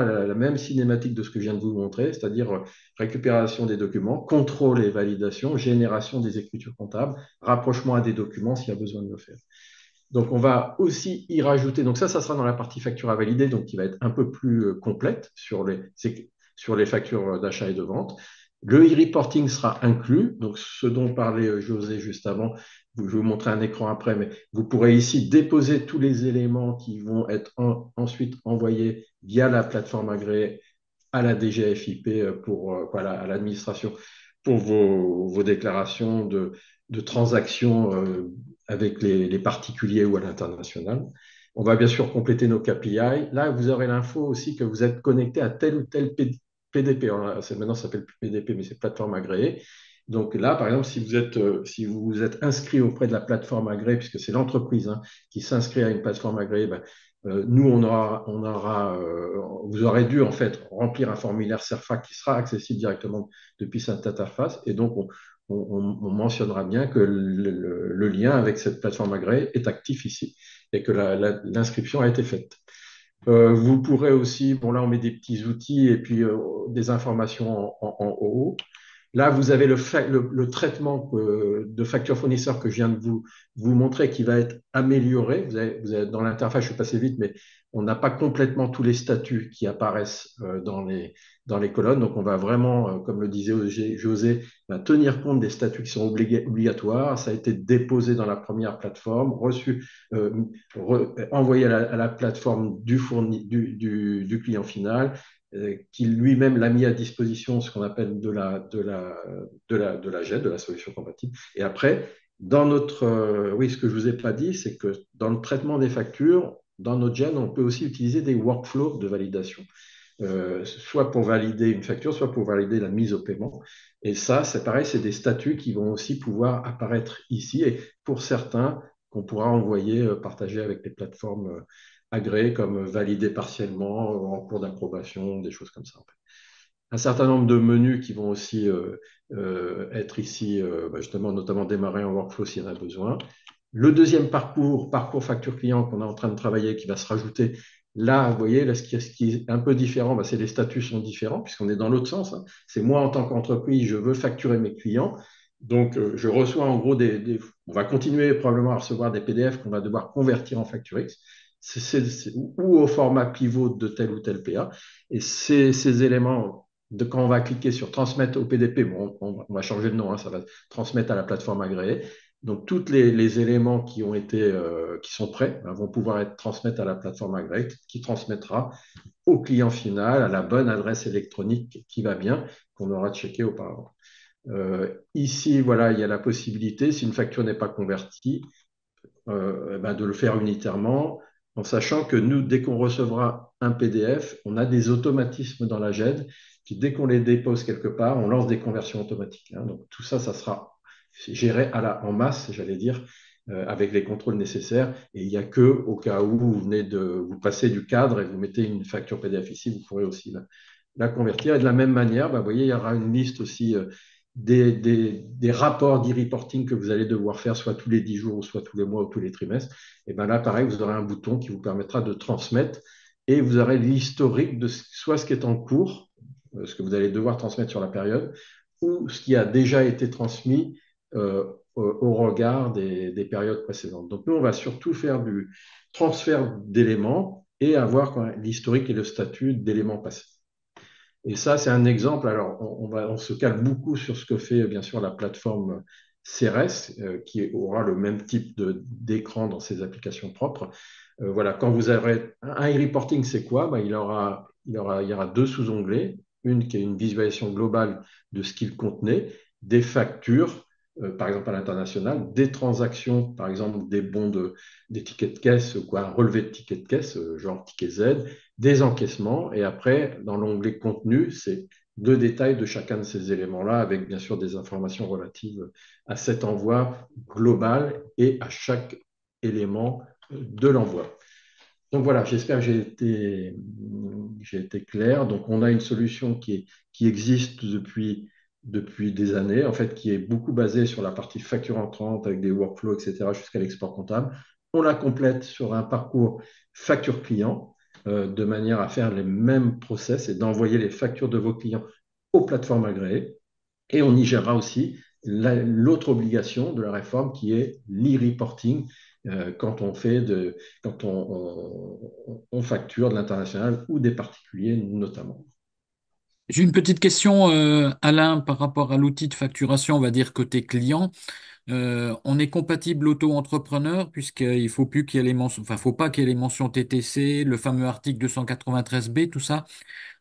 la même cinématique de ce que je viens de vous montrer, c'est-à-dire récupération des documents, contrôle et validation, génération des écritures comptables, rapprochement à des documents s'il y a besoin de le faire. Donc, on va aussi y rajouter, donc ça sera dans la partie facture à valider, donc qui va être un peu plus complète sur les factures d'achat et de vente. Le e-reporting sera inclus, donc ce dont parlait José juste avant, je vais vous montrer un écran après, mais vous pourrez ici déposer tous les éléments qui vont être ensuite envoyés via la plateforme agréée à la DGFiP à l'administration pour vos déclarations de transactions avec les particuliers ou à l'international. On va bien sûr compléter nos KPI. Là, vous aurez l'info aussi que vous êtes connecté à tel ou tel PDP. Maintenant, ça s'appelle plus PDP, mais c'est plateforme agréée. Donc là, par exemple, si vous vous êtes inscrit auprès de la plateforme agréée, puisque c'est l'entreprise qui s'inscrit à une plateforme agréée, nous, vous aurez dû en fait remplir un formulaire CERFA qui sera accessible directement depuis cette interface. Et donc, on mentionnera bien que le lien avec cette plateforme agréée est actif ici et que l'inscription a été faite. Vous pourrez aussi, bon là on met des petits outils et puis des informations en haut. Là, vous avez le traitement de facture fournisseur que je viens de vous montrer qui va être amélioré. Dans l'interface, je suis passé vite, mais on n'a pas complètement tous les statuts qui apparaissent dans les colonnes. Donc, on va vraiment, comme le disait José, tenir compte des statuts qui sont obligatoires. Ça a été déposé dans la première plateforme, euh, envoyé à la plateforme du client final, qui lui-même l'a mis à disposition, ce qu'on appelle de la GED, de la solution compatible. Et après, oui, ce que je ne vous ai pas dit, c'est que dans le traitement des factures, dans notre GED, on peut aussi utiliser des workflows de validation, soit pour valider une facture, soit pour valider la mise au paiement. Et ça, c'est pareil, c'est des statuts qui vont aussi pouvoir apparaître ici. Et pour certains, qu'on pourra envoyer, partager avec les plateformes agréées, comme valider partiellement, en cours d'approbation, des choses comme ça. En fait. Un certain nombre de menus qui vont aussi être ici, justement, notamment démarrer en workflow s'il y en a besoin. Le deuxième parcours facture client qu'on est en train de travailler, qui va se rajouter. Là, vous voyez, là, ce qui est un peu différent, c'est les statuts sont différents, puisqu'on est dans l'autre sens. Hein. C'est moi, en tant qu'entreprise, je veux facturer mes clients. Donc, je reçois en gros on va continuer probablement à recevoir des PDF qu'on va devoir convertir en FactureX, ou au format pivot de tel ou tel PA. Et ces éléments, quand on va cliquer sur transmettre au PDP, bon, on va changer de nom, hein, ça va transmettre à la plateforme agréée. Donc, tous les éléments qui sont prêts vont pouvoir être transmettre à la plateforme agréée qui transmettra au client final à la bonne adresse électronique qui va bien, qu'on aura checké auparavant. Ici, voilà, il y a la possibilité, si une facture n'est pas convertie, de le faire unitairement, en sachant que nous, dès qu'on recevra un PDF, on a des automatismes dans la GED qui, dès qu'on les dépose quelque part, on lance des conversions automatiques. Hein. Donc tout ça, ça sera géré en masse, j'allais dire, avec les contrôles nécessaires. Et il n'y a que au cas où vous venez de vous passer du cadre et vous mettez une facture PDF ici, vous pourrez aussi la convertir. Et de la même manière, vous voyez, il y aura une liste aussi des rapports d'e-reporting que vous allez devoir faire soit tous les 10 jours, ou soit tous les mois, ou tous les trimestres. Et bien là, pareil, vous aurez un bouton qui vous permettra de transmettre et vous aurez l'historique de soit ce qui est en cours, ce que vous allez devoir transmettre sur la période, ou ce qui a déjà été transmis au regard des périodes précédentes. Donc nous, on va surtout faire du transfert d'éléments et avoir l'historique et le statut d'éléments passés. Et ça, c'est un exemple. Alors, on se cale beaucoup sur ce que fait, bien sûr, la plateforme CRS, qui aura le même type d'écran dans ses applications propres. Voilà, quand vous aurez un e-reporting, c'est quoi? Il y aura deux sous-onglets. Une qui est une visualisation globale de ce qu'il contenait, des factures, par exemple à l'international, des transactions, par exemple des tickets de caisse, quoi, un relevé de tickets de caisse, genre ticket Z, des encaissements. Et après, dans l'onglet contenu, c'est le détail de chacun de ces éléments-là, avec bien sûr des informations relatives à cet envoi global et à chaque élément de l'envoi. Donc voilà, j'espère que j'ai été clair. Donc on a une solution qui existe depuis des années, en fait, qui est beaucoup basée sur la partie facture entrante avec des workflows, etc., jusqu'à l'export comptable. On la complète sur un parcours facture client, de manière à faire les mêmes process et d'envoyer les factures de vos clients aux plateformes agréées. Et on y gérera aussi l'autre obligation de la réforme qui est l'e-reporting quand on facture de l'international ou des particuliers notamment. J'ai une petite question, Alain, par rapport à l'outil de facturation, on va dire côté client. On est compatible auto-entrepreneur puisqu'il faut plus qu'il y ait les mentions, enfin, faut pas qu'il y ait les mentions TTC, le fameux article 293B, tout ça.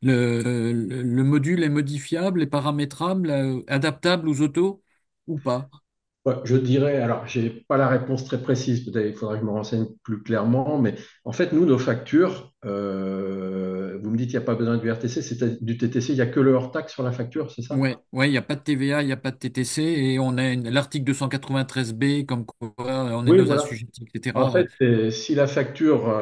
Le module est modifiable, est paramétrable, adaptable aux autos ou pas? Ouais, je dirais, alors, je n'ai pas la réponse très précise, peut-être il faudra que je me renseigne plus clairement, mais en fait, nous, nos factures, vous me dites qu'il n'y a pas besoin du RTC, c'est du TTC, il n'y a que le hors-taxe sur la facture, c'est ça? Ouais, ouais, il n'y a pas de TVA, il n'y a pas de TTC et on a l'article 293B comme quoi on est Oui, nos voilà. assujettis, En etc. fait, si la facture,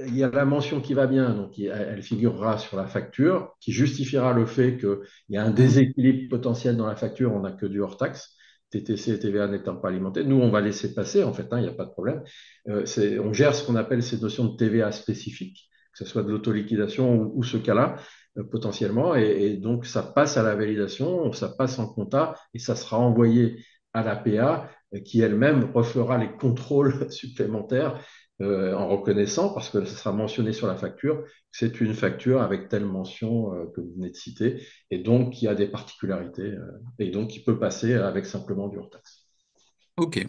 il y a la mention qui va bien, donc elle figurera sur la facture, qui justifiera le fait qu'il y a un Hein. déséquilibre potentiel dans la facture, on n'a que du hors-taxe, TTC et TVA n'étant pas alimentés. Nous, on va laisser passer, en fait, hein, il n'y a pas de problème. On gère ce qu'on appelle ces notions de TVA spécifiques, que ce soit de l'autoliquidation ou ce cas-là, potentiellement. Et donc, ça passe à la validation, ça passe en compta et ça sera envoyé à la PA qui elle-même refera les contrôles supplémentaires en reconnaissant, parce que ça sera mentionné sur la facture, c'est une facture avec telle mention que vous venez de citer, et donc qui a des particularités, et donc qui peut passer avec simplement du hors-taxe. Ok.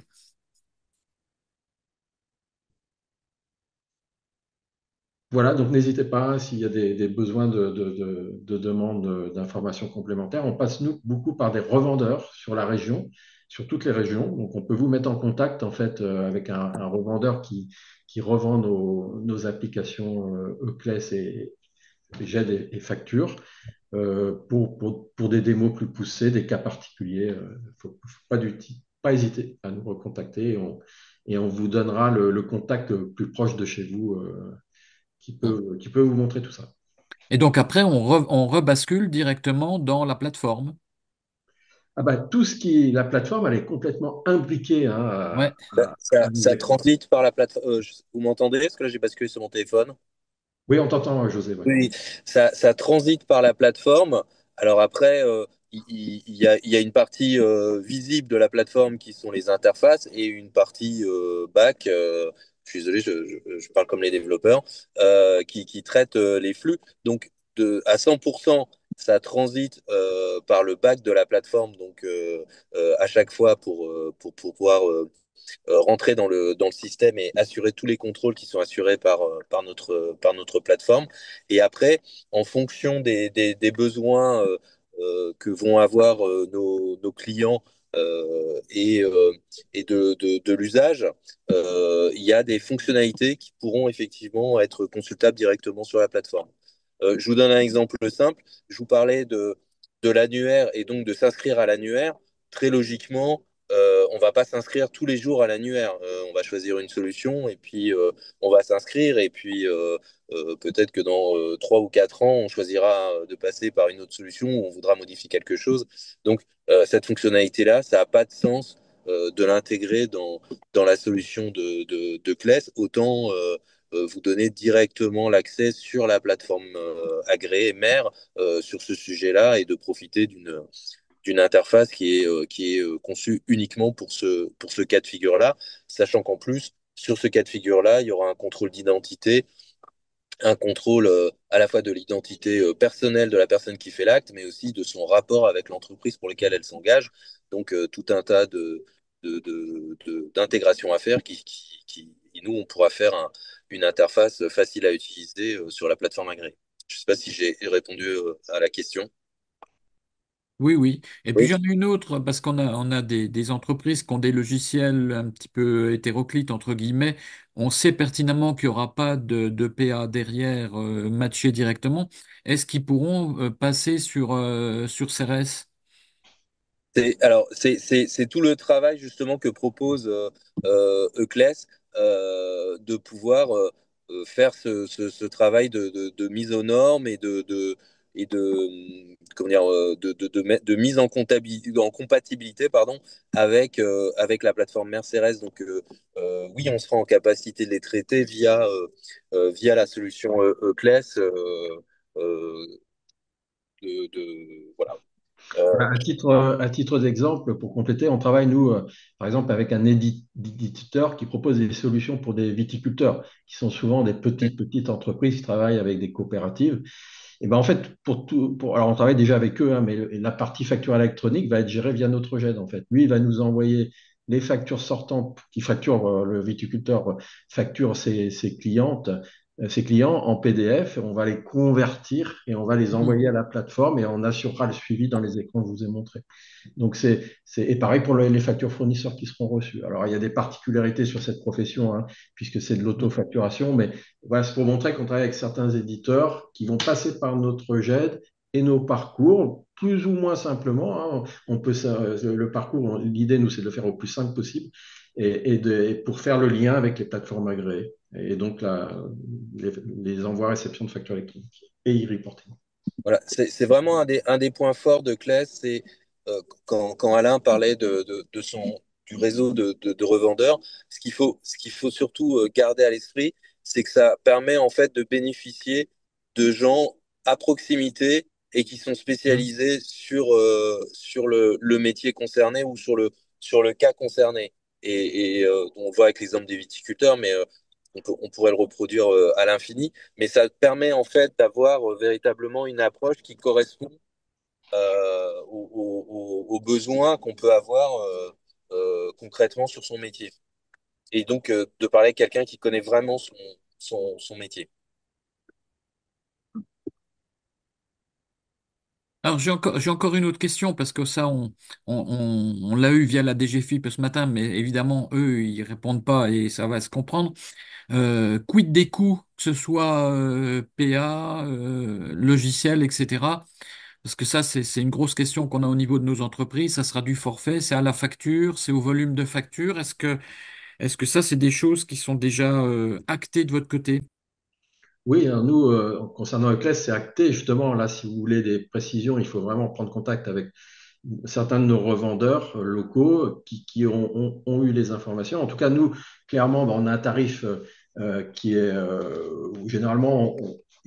Voilà, donc n'hésitez pas s'il y a des besoins de demandes d'informations complémentaires. On passe, nous, beaucoup par des revendeurs sur la région, sur toutes les régions. Donc, on peut vous mettre en contact, en fait, avec un revendeur qui revend nos applications Euclès et GED et Facture pour des démos plus poussées, des cas particuliers. Il ne faut pas hésiter à nous recontacter et on vous donnera le contact le plus proche de chez vous qui peut vous montrer tout ça. Et donc après, on rebascule directement dans la plateforme. Ah bah, tout ce qui est la plateforme, elle est complètement imbriquée hein, Ouais. à nos Ça écrans. transite par la plateforme. Vous m'entendez? Parce que là, j'ai basculé sur mon téléphone. Oui, on t'entend, José. Ouais. Oui, ça transite par la plateforme. Alors après, il y a une partie visible de la plateforme qui sont les interfaces et une partie back. Je suis désolé, je parle comme les développeurs qui traitent les flux. Donc à 100%, ça transite par le back de la plateforme. Donc à chaque fois pour pouvoir rentrer dans le système et assurer tous les contrôles qui sont assurés par notre plateforme. Et après, en fonction des besoins que vont avoir nos clients et de l'usage, il y a des fonctionnalités qui pourront effectivement être consultables directement sur la plateforme. Je vous donne un exemple simple. Je vous parlais de l'annuaire et donc de s'inscrire à l'annuaire. Très logiquement, on va pas s'inscrire tous les jours à l'annuaire. On va choisir une solution et puis on va s'inscrire et puis peut-être que dans 3 ou 4 ans, on choisira de passer par une autre solution où on voudra modifier quelque chose. Donc cette fonctionnalité-là, ça n'a pas de sens de l'intégrer dans la solution de Class. Autant vous donner directement l'accès sur la plateforme agréée mère sur ce sujet-là et de profiter d'une interface qui est conçue uniquement pour ce cas de figure-là, sachant qu'en plus, sur ce cas de figure-là, il y aura un contrôle d'identité, un contrôle à la fois de l'identité personnelle de la personne qui fait l'acte, mais aussi de son rapport avec l'entreprise pour laquelle elle s'engage. Donc, tout un tas d'intégration à faire nous, on pourra faire une interface facile à utiliser sur la plateforme agréée. Je ne sais pas si j'ai répondu à la question. Oui, oui. Et puis Oui. j'en ai une autre, parce on a des entreprises qui ont des logiciels un petit peu hétéroclites, entre guillemets. On sait pertinemment qu'il n'y aura pas de PA derrière matché directement. Est-ce qu'ils pourront passer sur CRS? C'est tout le travail justement que propose Euclès de pouvoir faire ce travail de mise aux normes et comment dire, de mise en compatibilité pardon, avec la plateforme Mercedes. Donc, oui, on sera en capacité de les traiter via la solution Euclès. Euh, voilà. Euh, À titre d'exemple, pour compléter, on travaille, nous, par exemple, avec un éditeur qui propose des solutions pour des viticulteurs, qui sont souvent des petites entreprises qui travaillent avec des coopératives. Et ben en fait, alors on travaille déjà avec eux, hein, mais la partie facture électronique va être gérée via notre GED, en fait. Lui, il va nous envoyer les factures sortantes qui facturent, le viticulteur facture ses clientes, ses clients en PDF, on va les convertir et on va les envoyer à la plateforme et on assurera le suivi dans les écrans que je vous ai montrés. Donc et pareil pour les factures fournisseurs qui seront reçues. Alors il y a des particularités sur cette profession, hein, puisque c'est de l'autofacturation, mais voilà, c'est pour montrer qu'on travaille avec certains éditeurs qui vont passer par notre GED et nos parcours, plus ou moins simplement. Hein. On peut, le parcours, l'idée, nous, c'est de le faire au plus simple possible et pour faire le lien avec les plateformes agréées. Et donc, les envois-réceptions de factures électroniques et e-reporting. Voilà, c'est vraiment un des points forts de Claes, c'est quand Alain parlait du réseau de revendeurs, ce qu'il faut surtout garder à l'esprit, c'est que ça permet en fait de bénéficier de gens à proximité et qui sont Hein. spécialisés sur le métier concerné ou sur le cas concerné. On le voit avec l'exemple des viticulteurs, mais on pourrait le reproduire à l'infini. Mais ça permet en fait d'avoir véritablement une approche qui correspond aux besoins qu'on peut avoir concrètement sur son métier. Et donc de parler avec quelqu'un qui connaît vraiment son métier. Alors j'ai encore une autre question parce que ça on l'a eu via la DGFiP ce matin, mais évidemment eux ils répondent pas et ça va se comprendre. Quid des coûts, que ce soit PA, logiciel, etc. Parce que ça c'est une grosse question qu'on a au niveau de nos entreprises. Ça sera du forfait, c'est à la facture, c'est au volume de facture. Est-ce que ça c'est des choses qui sont déjà actées de votre côté? Oui, alors nous, concernant Eclès, c'est acté. Justement, là, si vous voulez des précisions, il faut vraiment prendre contact avec certains de nos revendeurs locaux qui ont eu les informations. En tout cas, nous, clairement, ben, on a un tarif qui est où généralement,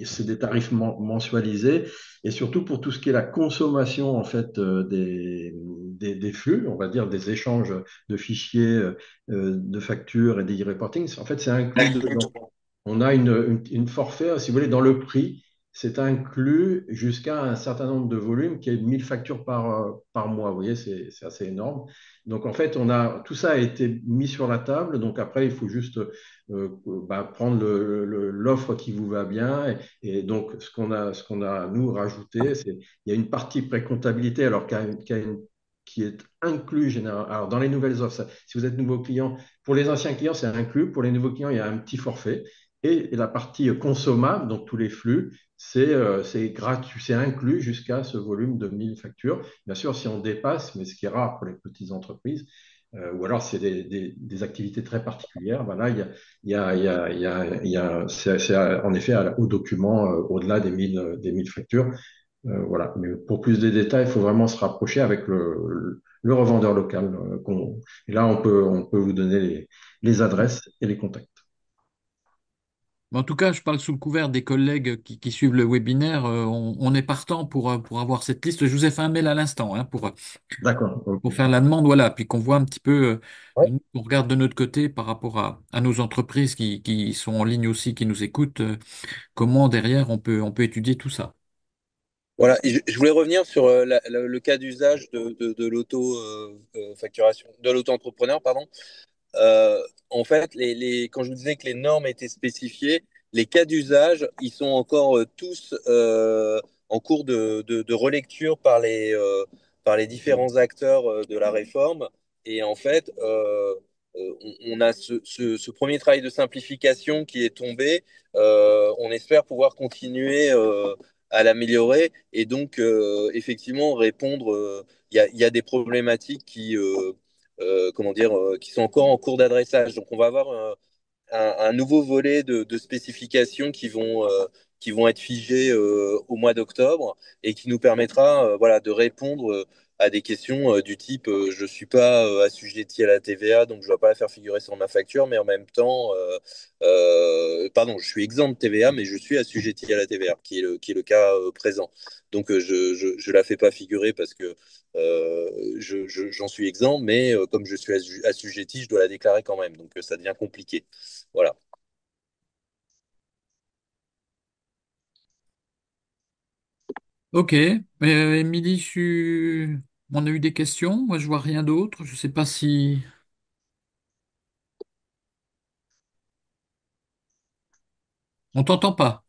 c'est des tarifs mensualisés. Et surtout pour tout ce qui est la consommation en fait des flux, on va dire des échanges de fichiers, de factures et des e-reporting, en fait, c'est inclus dedans. On a une forfait, si vous voulez, dans le prix, c'est inclus jusqu'à un certain nombre de volumes qui est 1000 factures par mois. Vous voyez, c'est assez énorme. Donc, en fait, tout ça a été mis sur la table. Donc, après, il faut juste prendre l'offre qui vous va bien. Et donc, ce qu'on a, nous, rajouté, il y a une partie pré-comptabilité, alors qui est inclus généralement. Alors, dans les nouvelles offres, si vous êtes nouveau client, pour les anciens clients, c'est inclus. Pour les nouveaux clients, il y a un petit forfait. Et la partie consommable, donc tous les flux, c'est gratuit, c'est inclus jusqu'à ce volume de 1000 factures. Bien sûr, si on dépasse, mais ce qui est rare pour les petites entreprises, ou alors c'est des activités très particulières, ben là, c'est en effet au document au-delà des 1000 factures. Voilà. Mais pour plus de détails, il faut vraiment se rapprocher avec le revendeur local. Et là, on peut vous donner les adresses et les contacts. Mais en tout cas, je parle sous le couvert des collègues qui suivent le webinaire. On est partant pour avoir cette liste. Je vous ai fait un mail à l'instant hein, D'accord. Ok. pour faire la demande, voilà, puis qu'on voit un petit peu, Ouais. nous, on regarde de notre côté par rapport à nos entreprises qui sont en ligne aussi, qui nous écoutent, comment derrière on peut étudier tout ça. Voilà, et je voulais revenir sur le cas d'usage de l'auto-facturation, de l'auto-entrepreneur, pardon. En fait, quand je vous disais que les normes étaient spécifiées, les cas d'usage, ils sont encore tous en cours de relecture par les différents acteurs de la réforme. Et en fait, on a ce premier travail de simplification qui est tombé. On espère pouvoir continuer à l'améliorer et donc effectivement répondre. Il y a des problématiques comment dire, qui sont encore en cours d'adressage. Donc, on va avoir un nouveau volet de spécifications qui vont être figées au mois d'octobre et qui nous permettra voilà, de répondre à des questions du type je ne suis pas assujetti à la TVA, donc je ne dois pas la faire figurer sur ma facture, mais en même temps, pardon, je suis exempt de TVA, mais je suis assujetti à la TVA, qui est le cas présent. Donc, je la fais pas figurer parce que j'en suis exempt, mais comme je suis assujetti, je dois la déclarer quand même. Donc, ça devient compliqué. Voilà. Ok, Émilie, on a eu des questions. Moi, je vois rien d'autre. Je sais pas si on t'entend pas.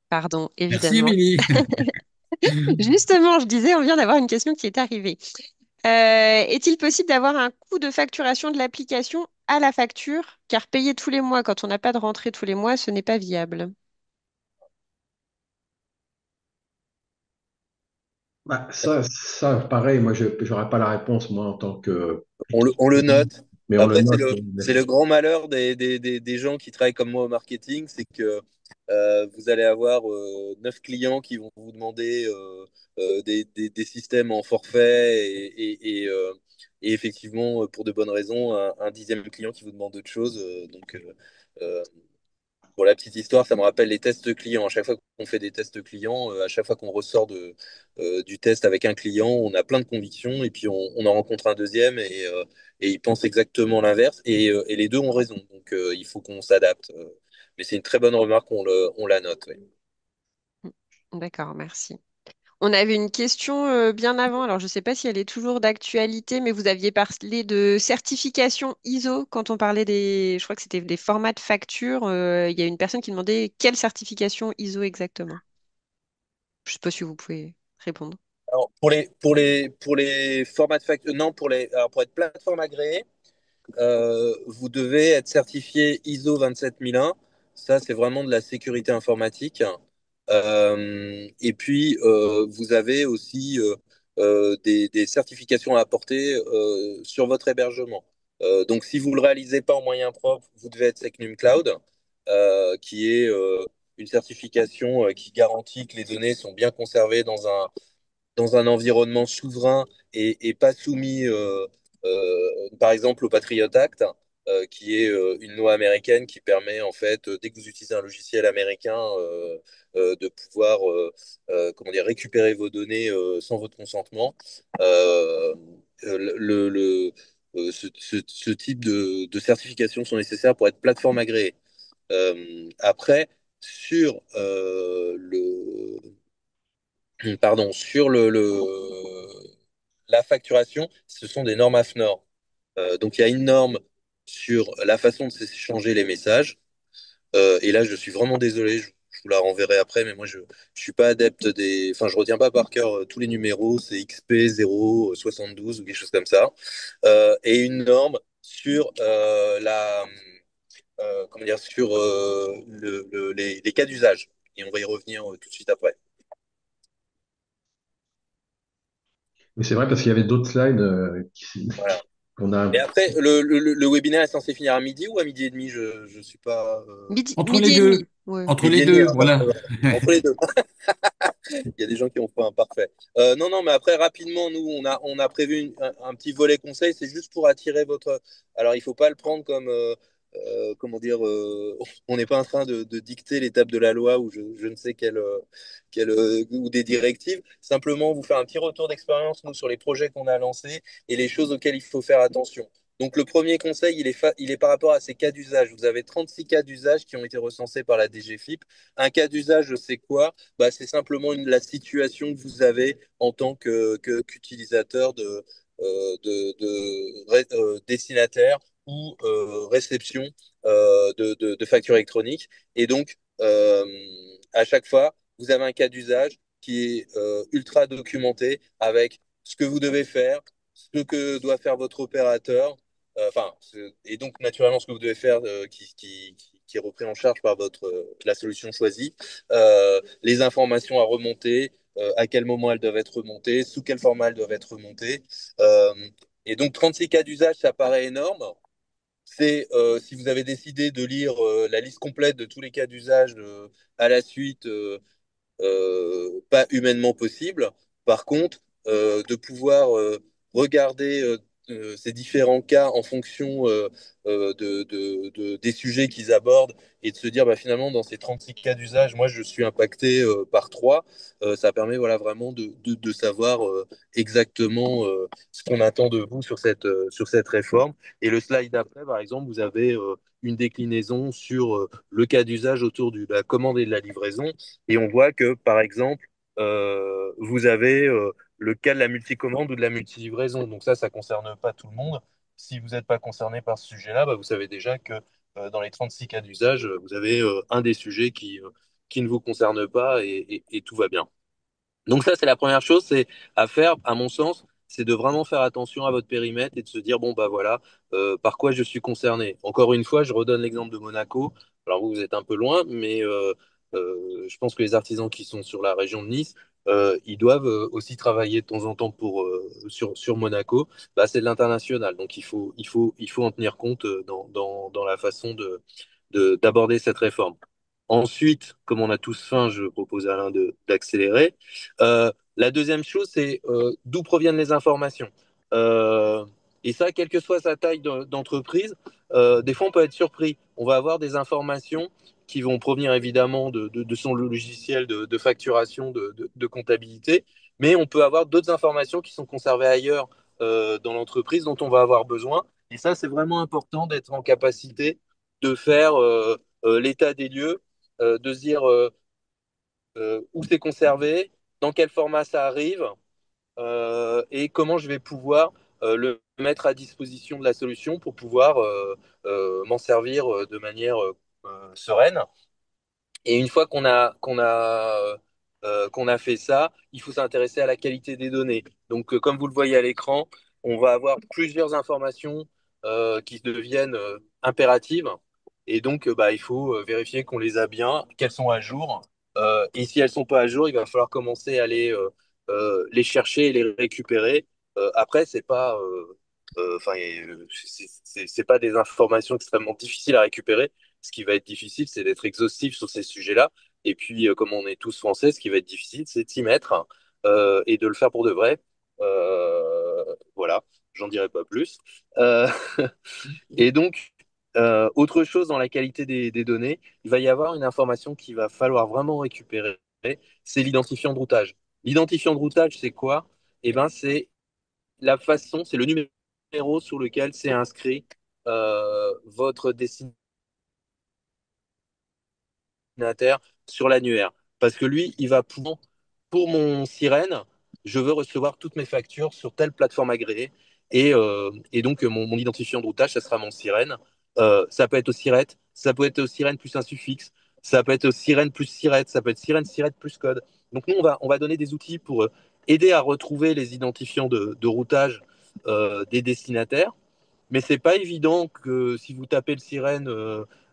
Pardon, Merci, évidemment. Émilie. Justement, je disais, on vient d'avoir une question qui est arrivée. Est-il possible d'avoir un coût de facturation de l'application à la facture? Car payer tous les mois quand on n'a pas de rentrée tous les mois, ce n'est pas viable. Bah, pareil, moi, je n'aurais pas la réponse, moi, en tant que On le particulier, note. mais on le Après, note. c'est le grand malheur des gens qui travaillent comme moi au marketing, c'est que vous allez avoir 9 clients qui vont vous demander des systèmes en forfait et effectivement, pour de bonnes raisons, un dixième client qui vous demande autre chose. Euh, pour la petite histoire, ça me rappelle les tests clients. À chaque fois qu'on fait des tests clients, à chaque fois qu'on ressort du test avec un client, on a plein de convictions et puis on en rencontre un deuxième et il pense exactement l'inverse et les deux ont raison. Donc il faut qu'on s'adapte. Mais c'est une très bonne remarque, on la note. Oui. D'accord, merci. On avait une question bien avant, alors je ne sais pas si elle est toujours d'actualité, mais vous aviez parlé de certification ISO quand on parlait je crois que c'était des formats de facture. Il y a une personne qui demandait quelle certification ISO exactement. Je ne sais pas si vous pouvez répondre. Alors, pour les formats de facture, non, pour être plateforme agréée, vous devez être certifié ISO 27001. Ça, c'est vraiment de la sécurité informatique. Et puis, vous avez aussi des certifications à apporter sur votre hébergement. Donc, si vous ne le réalisez pas en moyens propres, vous devez être Secnum Cloud, qui est une certification qui garantit que les données sont bien conservées dans un environnement souverain et pas soumis, par exemple, au Patriot Act, qui est une loi américaine qui permet, en fait, dès que vous utilisez un logiciel américain, de pouvoir comment dire, récupérer vos données sans votre consentement. Ce type de certifications sont nécessaires pour être plateforme agréée. Après, sur pardon, sur la facturation, ce sont des normes AFNOR. Donc il y a une norme sur la façon de s'échanger les messages. Et là, je suis vraiment désolé, je vous la renverrai après, mais moi, je ne suis pas adepte enfin, je retiens pas par cœur tous les numéros, c'est XP 072 ou quelque chose comme ça. Et une norme sur comment dire, sur les cas d'usage. Et on va y revenir tout de suite après. Mais c'est vrai parce qu'il y avait d'autres slides Voilà. qu'on Et a. après, le webinaire est censé finir à midi ou à midi et demi? Je suis pas. Midi, Entre les midi et deux, demi. Ouais. entre Midi les et demi, deux, hein, voilà. entre les deux. Il y a des gens qui ont fait un parfait. Non, non, mais après, rapidement, nous, on a prévu un petit volet conseil. C'est juste pour attirer votre. Alors, il faut pas le prendre comme. Comment dire, on n'est pas en train de dicter l'étape de la loi ou je ne sais ou des directives. Simplement, vous faire un petit retour d'expérience, nous, sur les projets qu'on a lancés et les choses auxquelles il faut faire attention. Donc, le premier conseil, il est par rapport à ces cas d'usage. Vous avez 36 cas d'usage qui ont été recensés par la DGFIP. Un cas d'usage, c'est quoi? Bah, c'est simplement la situation que vous avez en tant qu'utilisateur destinataire ou réception de factures électroniques. Et donc, à chaque fois, vous avez un cas d'usage qui est ultra documenté avec ce que vous devez faire, ce que doit faire votre opérateur, enfin, et donc naturellement ce que vous devez faire qui est repris en charge par la solution choisie, les informations à remonter, à quel moment elles doivent être remontées, sous quel format elles doivent être remontées. Euh, et donc 36 cas d'usage, ça paraît énorme. C'est si vous avez décidé de lire la liste complète de tous les cas d'usage à la suite, pas humainement possible. Par contre, de pouvoir regarder ces différents cas en fonction des sujets qu'ils abordent et de se dire bah, finalement dans ces 36 cas d'usage, moi je suis impacté par trois, ça permet voilà, vraiment de savoir exactement ce qu'on attend de vous sur cette réforme. Et le slide d'après, par exemple, vous avez une déclinaison sur le cas d'usage autour de la commande et de la livraison. Et on voit que, par exemple, vous avez le cas de la multicommande ou de la multilivraison. Donc ça ne concerne pas tout le monde. Si vous n'êtes pas concerné par ce sujet-là, bah, vous savez déjà que dans les 36 cas d'usage, vous avez un des sujets qui ne vous concerne pas et tout va bien. Donc ça, c'est la première chose, c'est à faire, à mon sens, c'est de vraiment faire attention à votre périmètre et de se dire, bon, bah voilà, par quoi je suis concerné. Encore une fois, je redonne l'exemple de Monaco. Alors vous, vous êtes un peu loin, mais je pense que les artisans qui sont sur la région de Nice, ils doivent aussi travailler de temps en temps sur Monaco. Bah, c'est de l'international, donc il faut en tenir compte dans la façon d'aborder cette réforme. Ensuite, comme on a tous faim, je propose à Alain d'accélérer. La deuxième chose, c'est d'où proviennent les informations. Euh, et ça, quelle que soit sa taille d'entreprise, des fois on peut être surpris. On va avoir des informations qui vont provenir évidemment de son logiciel de facturation, de comptabilité, mais on peut avoir d'autres informations qui sont conservées ailleurs dans l'entreprise dont on va avoir besoin. Et ça, c'est vraiment important d'être en capacité de faire l'état des lieux, de se dire où c'est conservé, dans quel format ça arrive, et comment je vais pouvoir le mettre à disposition de la solution pour pouvoir m'en servir de manière sereine. Et une fois qu'on a fait ça, il faut s'intéresser à la qualité des données. Donc, comme vous le voyez à l'écran, on va avoir plusieurs informations qui deviennent impératives. Et donc, bah, il faut vérifier qu'on les a bien, qu'elles sont à jour. Et si elles sont pas à jour, il va falloir commencer à les chercher et les récupérer. Après, c'est pas des informations extrêmement difficiles à récupérer. Ce qui va être difficile, c'est d'être exhaustif sur ces sujets-là. Et puis, comme on est tous français, ce qui va être difficile, c'est de s'y mettre et de le faire pour de vrai. Voilà, j'en dirai pas plus. Euh, et donc, autre chose dans la qualité des données, il va y avoir une information qu'il va falloir vraiment récupérer, c'est l'identifiant de routage. L'identifiant de routage, c'est quoi? Eh ben, c'est la façon, c'est le numéro sur lequel c'est inscrit votre destinataire destinataire sur l'annuaire. Parce que lui, il va pouvoir, pour mon sirène, je veux recevoir toutes mes factures sur telle plateforme agréée. Et donc, mon identifiant de routage, ça sera mon sirène. Ça peut être au sirette, ça peut être au sirène plus un suffixe, ça peut être au sirène plus sirette, ça peut être sirène, sirette plus code. Donc, nous, on va donner des outils pour aider à retrouver les identifiants de routage des destinataires. Mais c'est pas évident que si vous tapez le sirène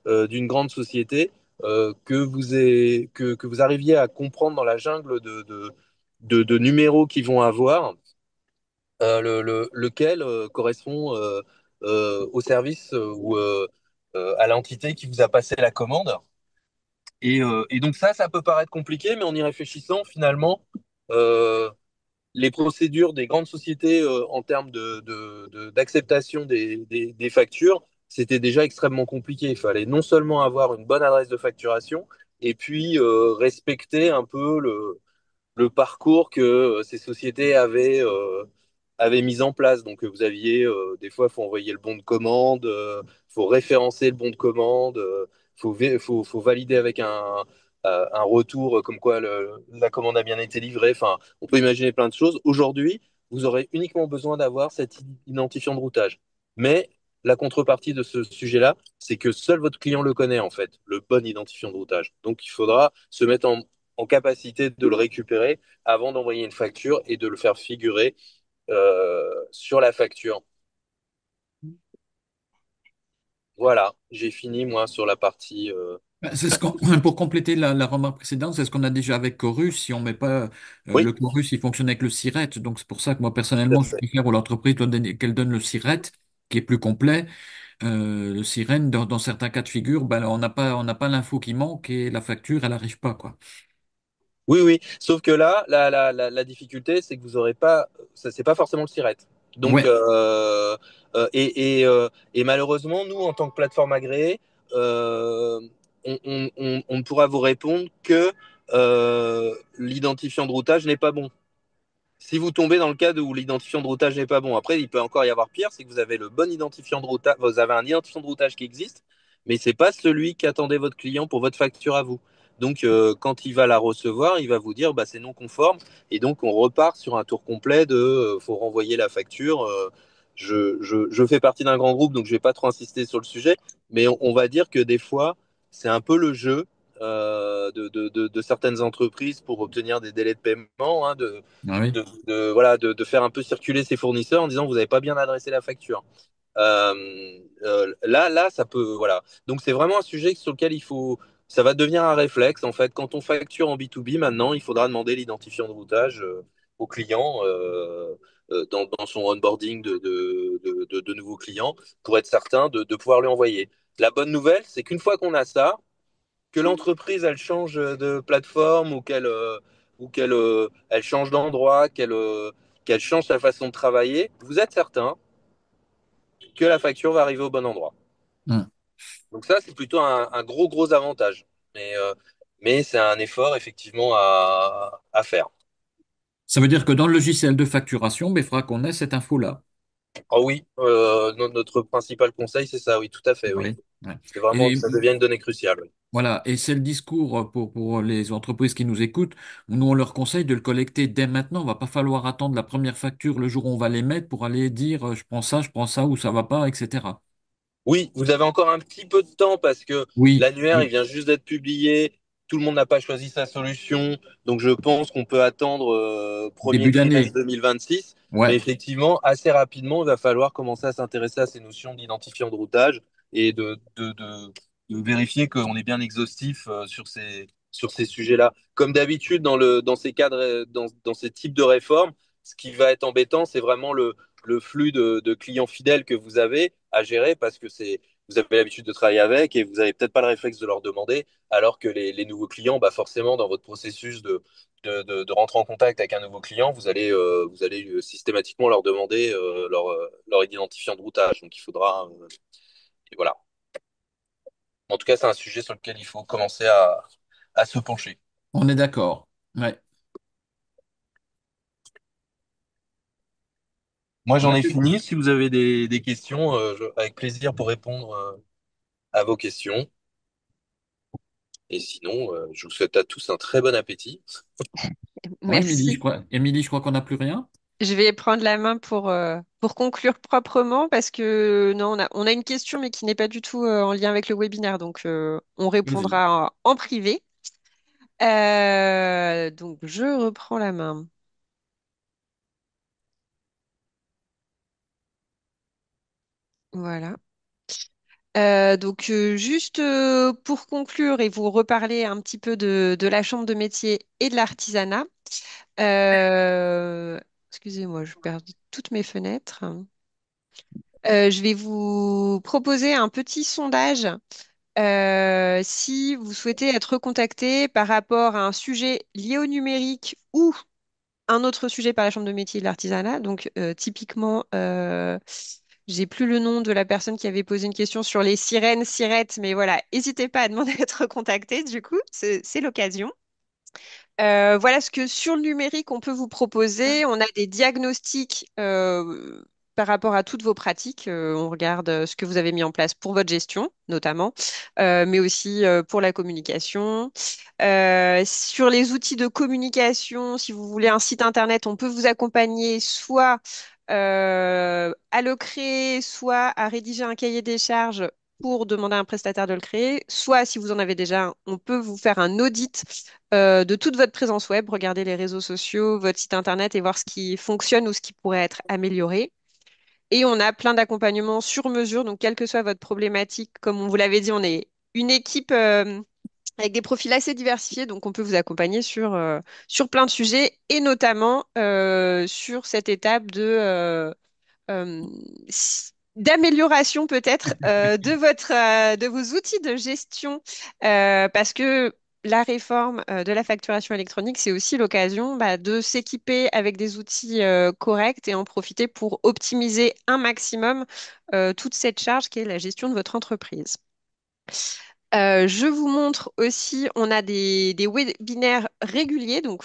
d'une grande société, que vous arriviez à comprendre dans la jungle de numéros qu'ils vont avoir, lequel correspond au service ou à l'entité qui vous a passé la commande. Et donc ça peut paraître compliqué, mais en y réfléchissant, finalement, euh, les procédures des grandes sociétés en termes d'acceptation des factures, c'était déjà extrêmement compliqué. Il fallait non seulement avoir une bonne adresse de facturation, et puis respecter un peu le parcours que ces sociétés avaient mis en place. Donc, vous aviez, des fois, il faut envoyer le bon de commande, faut référencer le bon de commande, faut valider avec un retour comme quoi la commande a bien été livrée. Enfin, on peut imaginer plein de choses. Aujourd'hui, vous aurez uniquement besoin d'avoir cet identifiant de routage. Mais la contrepartie de ce sujet-là, c'est que seul votre client le connaît, en fait, le bon identifiant de routage. Donc, il faudra se mettre en capacité de le récupérer avant d'envoyer une facture et de le faire figurer sur la facture. Voilà, j'ai fini moi sur la partie. Ben, pour compléter la remarque précédente, c'est ce qu'on a déjà avec Chorus. Si on met pas Oui, le Chorus, il fonctionne avec le SIRET. Donc c'est pour ça que moi tout à personnellement, je fait. préfère où l'entreprise qu'elle donne le SIRET, qui est plus complet. Le sirène, dans certains cas de figure, ben, on n'a pas l'info qui manque et la facture, elle n'arrive pas, quoi. Oui, oui. Sauf que là, la difficulté, c'est que vous aurez pas, ça, c'est pas forcément le SIRET. Donc, Ouais, et malheureusement, nous, en tant que plateforme agréée, on ne pourra vous répondre que l'identifiant de routage n'est pas bon. Si vous tombez dans le cas où l'identifiant de routage n'est pas bon, après, il peut encore y avoir pire, c'est que vous avez le bon identifiant de routage, vous avez un identifiant de routage qui existe, mais c'est pas celui qu'attendait votre client pour votre facture à vous. Donc, quand il va la recevoir, il va vous dire, bah, c'est non conforme, et donc on repart sur un tour complet faut renvoyer la facture. Je fais partie d'un grand groupe, donc je vais pas trop insister sur le sujet, mais on va dire que des fois, c'est un peu le jeu de certaines entreprises pour obtenir des délais de paiement, hein, ah oui. voilà, de faire un peu circuler ses fournisseurs en disant vous n'avez pas bien adressé la facture. Là, ça peut, voilà. Donc c'est vraiment un sujet sur lequel ça va devenir un réflexe en fait. Quand on facture en B2B maintenant, il faudra demander l'identifiant de routage au client dans son onboarding de nouveaux clients pour être certain de pouvoir lui envoyer. La bonne nouvelle, c'est qu'une fois qu'on a ça, que l'entreprise elle change de plateforme ou qu'elle elle change d'endroit, qu'elle change sa façon de travailler, vous êtes certain que la facture va arriver au bon endroit. Hum. Donc ça, c'est plutôt un gros avantage. Mais c'est un effort effectivement à faire. Ça veut dire que dans le logiciel de facturation, ben, il faudra qu'on ait cette info-là. Oh oui, notre principal conseil, c'est ça, oui, tout à fait, oui. Oui. Ouais. C'est vraiment, Et ça devient une donnée cruciale. Oui. voilà, et c'est le discours pour les entreprises qui nous écoutent. Nous, on leur conseille de le collecter dès maintenant. Il va pas falloir attendre la première facture le jour où on va les mettre pour aller dire je prends ça ou ça va pas, etc. Oui, vous avez encore un petit peu de temps parce que Oui, l'annuaire, il oui, vient juste d'être publié. Tout le monde n'a pas choisi sa solution. Donc, je pense qu'on peut attendre premier début trimestre d'année. 2026. Mais Ouais. effectivement, assez rapidement, il va falloir commencer à s'intéresser à ces notions d'identifiant de routage et de vérifier qu'on est bien exhaustif sur ces sujets-là. Comme d'habitude, dans ces cadres, dans ces types de réformes, ce qui va être embêtant, c'est vraiment le flux de clients fidèles que vous avez à gérer parce que vous avez l'habitude de travailler avec et vous n'avez peut-être pas le réflexe de leur demander, alors que les nouveaux clients, bah forcément, dans votre processus de rentrer en contact avec un nouveau client, vous allez systématiquement leur demander leur identifiant de routage. Donc il faudra, et voilà. En tout cas, c'est un sujet sur lequel il faut commencer à se pencher. On est d'accord. Ouais. Moi, On j'en a ai fait- fini. Si vous avez des questions, avec plaisir pour répondre à vos questions. Et sinon, je vous souhaite à tous un très bon appétit. Ouais, Merci. Émilie, je crois qu'on n'a plus rien. Je vais prendre la main pour conclure proprement parce que non, on a une question mais qui n'est pas du tout en lien avec le webinaire, donc on Vas-y. répondra en privé. Donc je reprends la main. Voilà. Juste pour conclure et vous reparler un petit peu de la chambre de métier et de l'artisanat. Euh, Excusez-moi, je perds toutes mes fenêtres. Je vais vous proposer un petit sondage si vous souhaitez être contacté par rapport à un sujet lié au numérique ou un autre sujet par la Chambre de métier et de l'artisanat. Typiquement, j'ai plus le nom de la personne qui avait posé une question sur les sirènes, sirettes, mais voilà, n'hésitez pas à demander à être contacté, du coup, c'est l'occasion. Voilà ce que sur le numérique, on peut vous proposer. On a des diagnostics par rapport à toutes vos pratiques. On regarde ce que vous avez mis en place pour votre gestion, notamment, mais aussi pour la communication. Sur les outils de communication, si vous voulez un site internet, on peut vous accompagner soit à le créer, soit à rédiger un cahier des charges pour demander à un prestataire de le créer, soit si vous en avez déjà un, on peut vous faire un audit de toute votre présence web, regarder les réseaux sociaux, votre site internet et voir ce qui fonctionne ou ce qui pourrait être amélioré. Et on a plein d'accompagnements sur mesure, donc quelle que soit votre problématique, comme on vous l'avait dit, on est une équipe avec des profils assez diversifiés, donc on peut vous accompagner sur plein de sujets et notamment sur cette étape euh, d'amélioration peut-être de vos outils de gestion parce que la réforme de la facturation électronique, c'est aussi l'occasion de s'équiper avec des outils corrects et en profiter pour optimiser un maximum toute cette charge qui est la gestion de votre entreprise. Je vous montre aussi, on a des webinaires réguliers, donc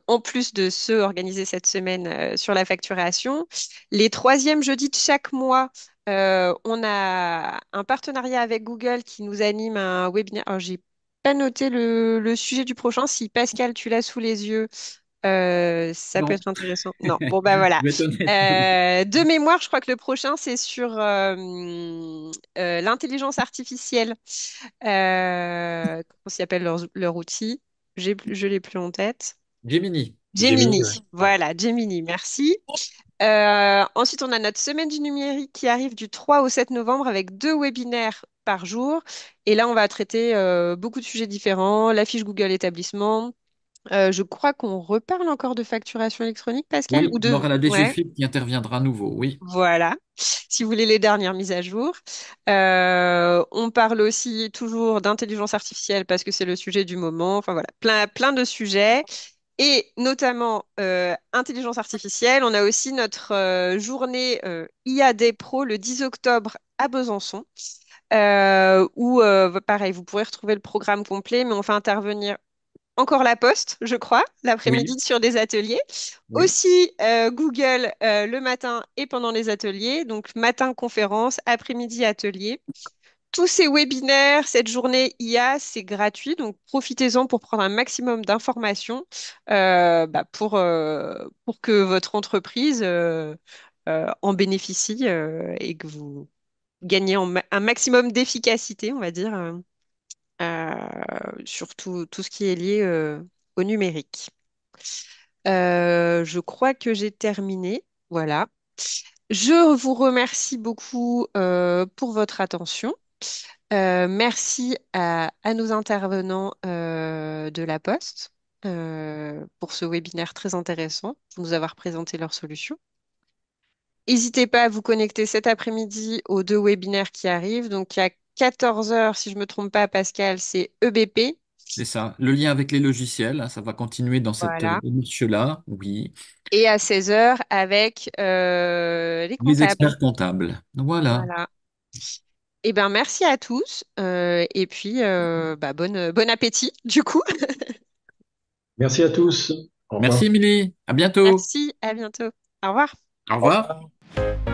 en plus de ceux organisés cette semaine sur la facturation. Les troisièmes jeudis de chaque mois, on a un partenariat avec Google qui nous anime un webinaire. Alors, j'ai pas noté le sujet du prochain. Si Pascal, tu l'as sous les yeux, ça peut Non, être intéressant. Non, bon bah voilà. je vais être honnête. De mémoire, je crois que le prochain, c'est sur l'intelligence artificielle. Comment s'appelle leur outil? Je l'ai plus en tête. Gemini. Gemini, Gemini. ouais. Ouais. Voilà, Gemini, merci. Ensuite, on a notre semaine du numérique qui arrive du 3 au 7 novembre avec 2 webinaires par jour. Et là, on va traiter beaucoup de sujets différents, la fiche Google établissement. Je crois qu'on reparle encore de facturation électronique, Pascal, Oui, ou on de... aura la Ouais, DGFiP qui interviendra à nouveau, oui. voilà. Si vous voulez les dernières mises à jour. On parle aussi toujours d'intelligence artificielle parce que c'est le sujet du moment. Enfin voilà, plein de sujets. et notamment intelligence artificielle. On a aussi notre journée IA Day Pro le 10 octobre à Besançon, où, pareil, vous pourrez retrouver le programme complet, mais on fait intervenir encore la Poste, je crois, Oui, l'après-midi sur des ateliers. oui. Aussi Google le matin et pendant les ateliers. Donc matin conférence, après-midi atelier. Tous ces webinaires, cette journée IA, c'est gratuit. Donc profitez-en pour prendre un maximum d'informations pour que votre entreprise en bénéficie et que vous gagnez un maximum d'efficacité, on va dire, sur tout ce qui est lié au numérique. Je crois que j'ai terminé. Voilà. Je vous remercie beaucoup pour votre attention. Merci à nos intervenants de la Poste pour ce webinaire très intéressant, pour nous avoir présenté leurs solutions. N'hésitez pas à vous connecter cet après-midi aux deux webinaires qui arrivent. Donc, il y a 14 heures, si je ne me trompe pas, Pascal, c'est EBP. C'est ça. Le lien avec les logiciels, hein, ça va continuer dans cette Voilà. démarche-là. Oui. Et à 16 heures avec les Les comptables. experts comptables. Voilà. Voilà. Eh bien, merci à tous. Et puis, bon appétit, du coup. Merci à tous. Au Merci, revoir. Émilie. À bientôt. Merci, à bientôt. Au revoir. Au Au revoir. revoir.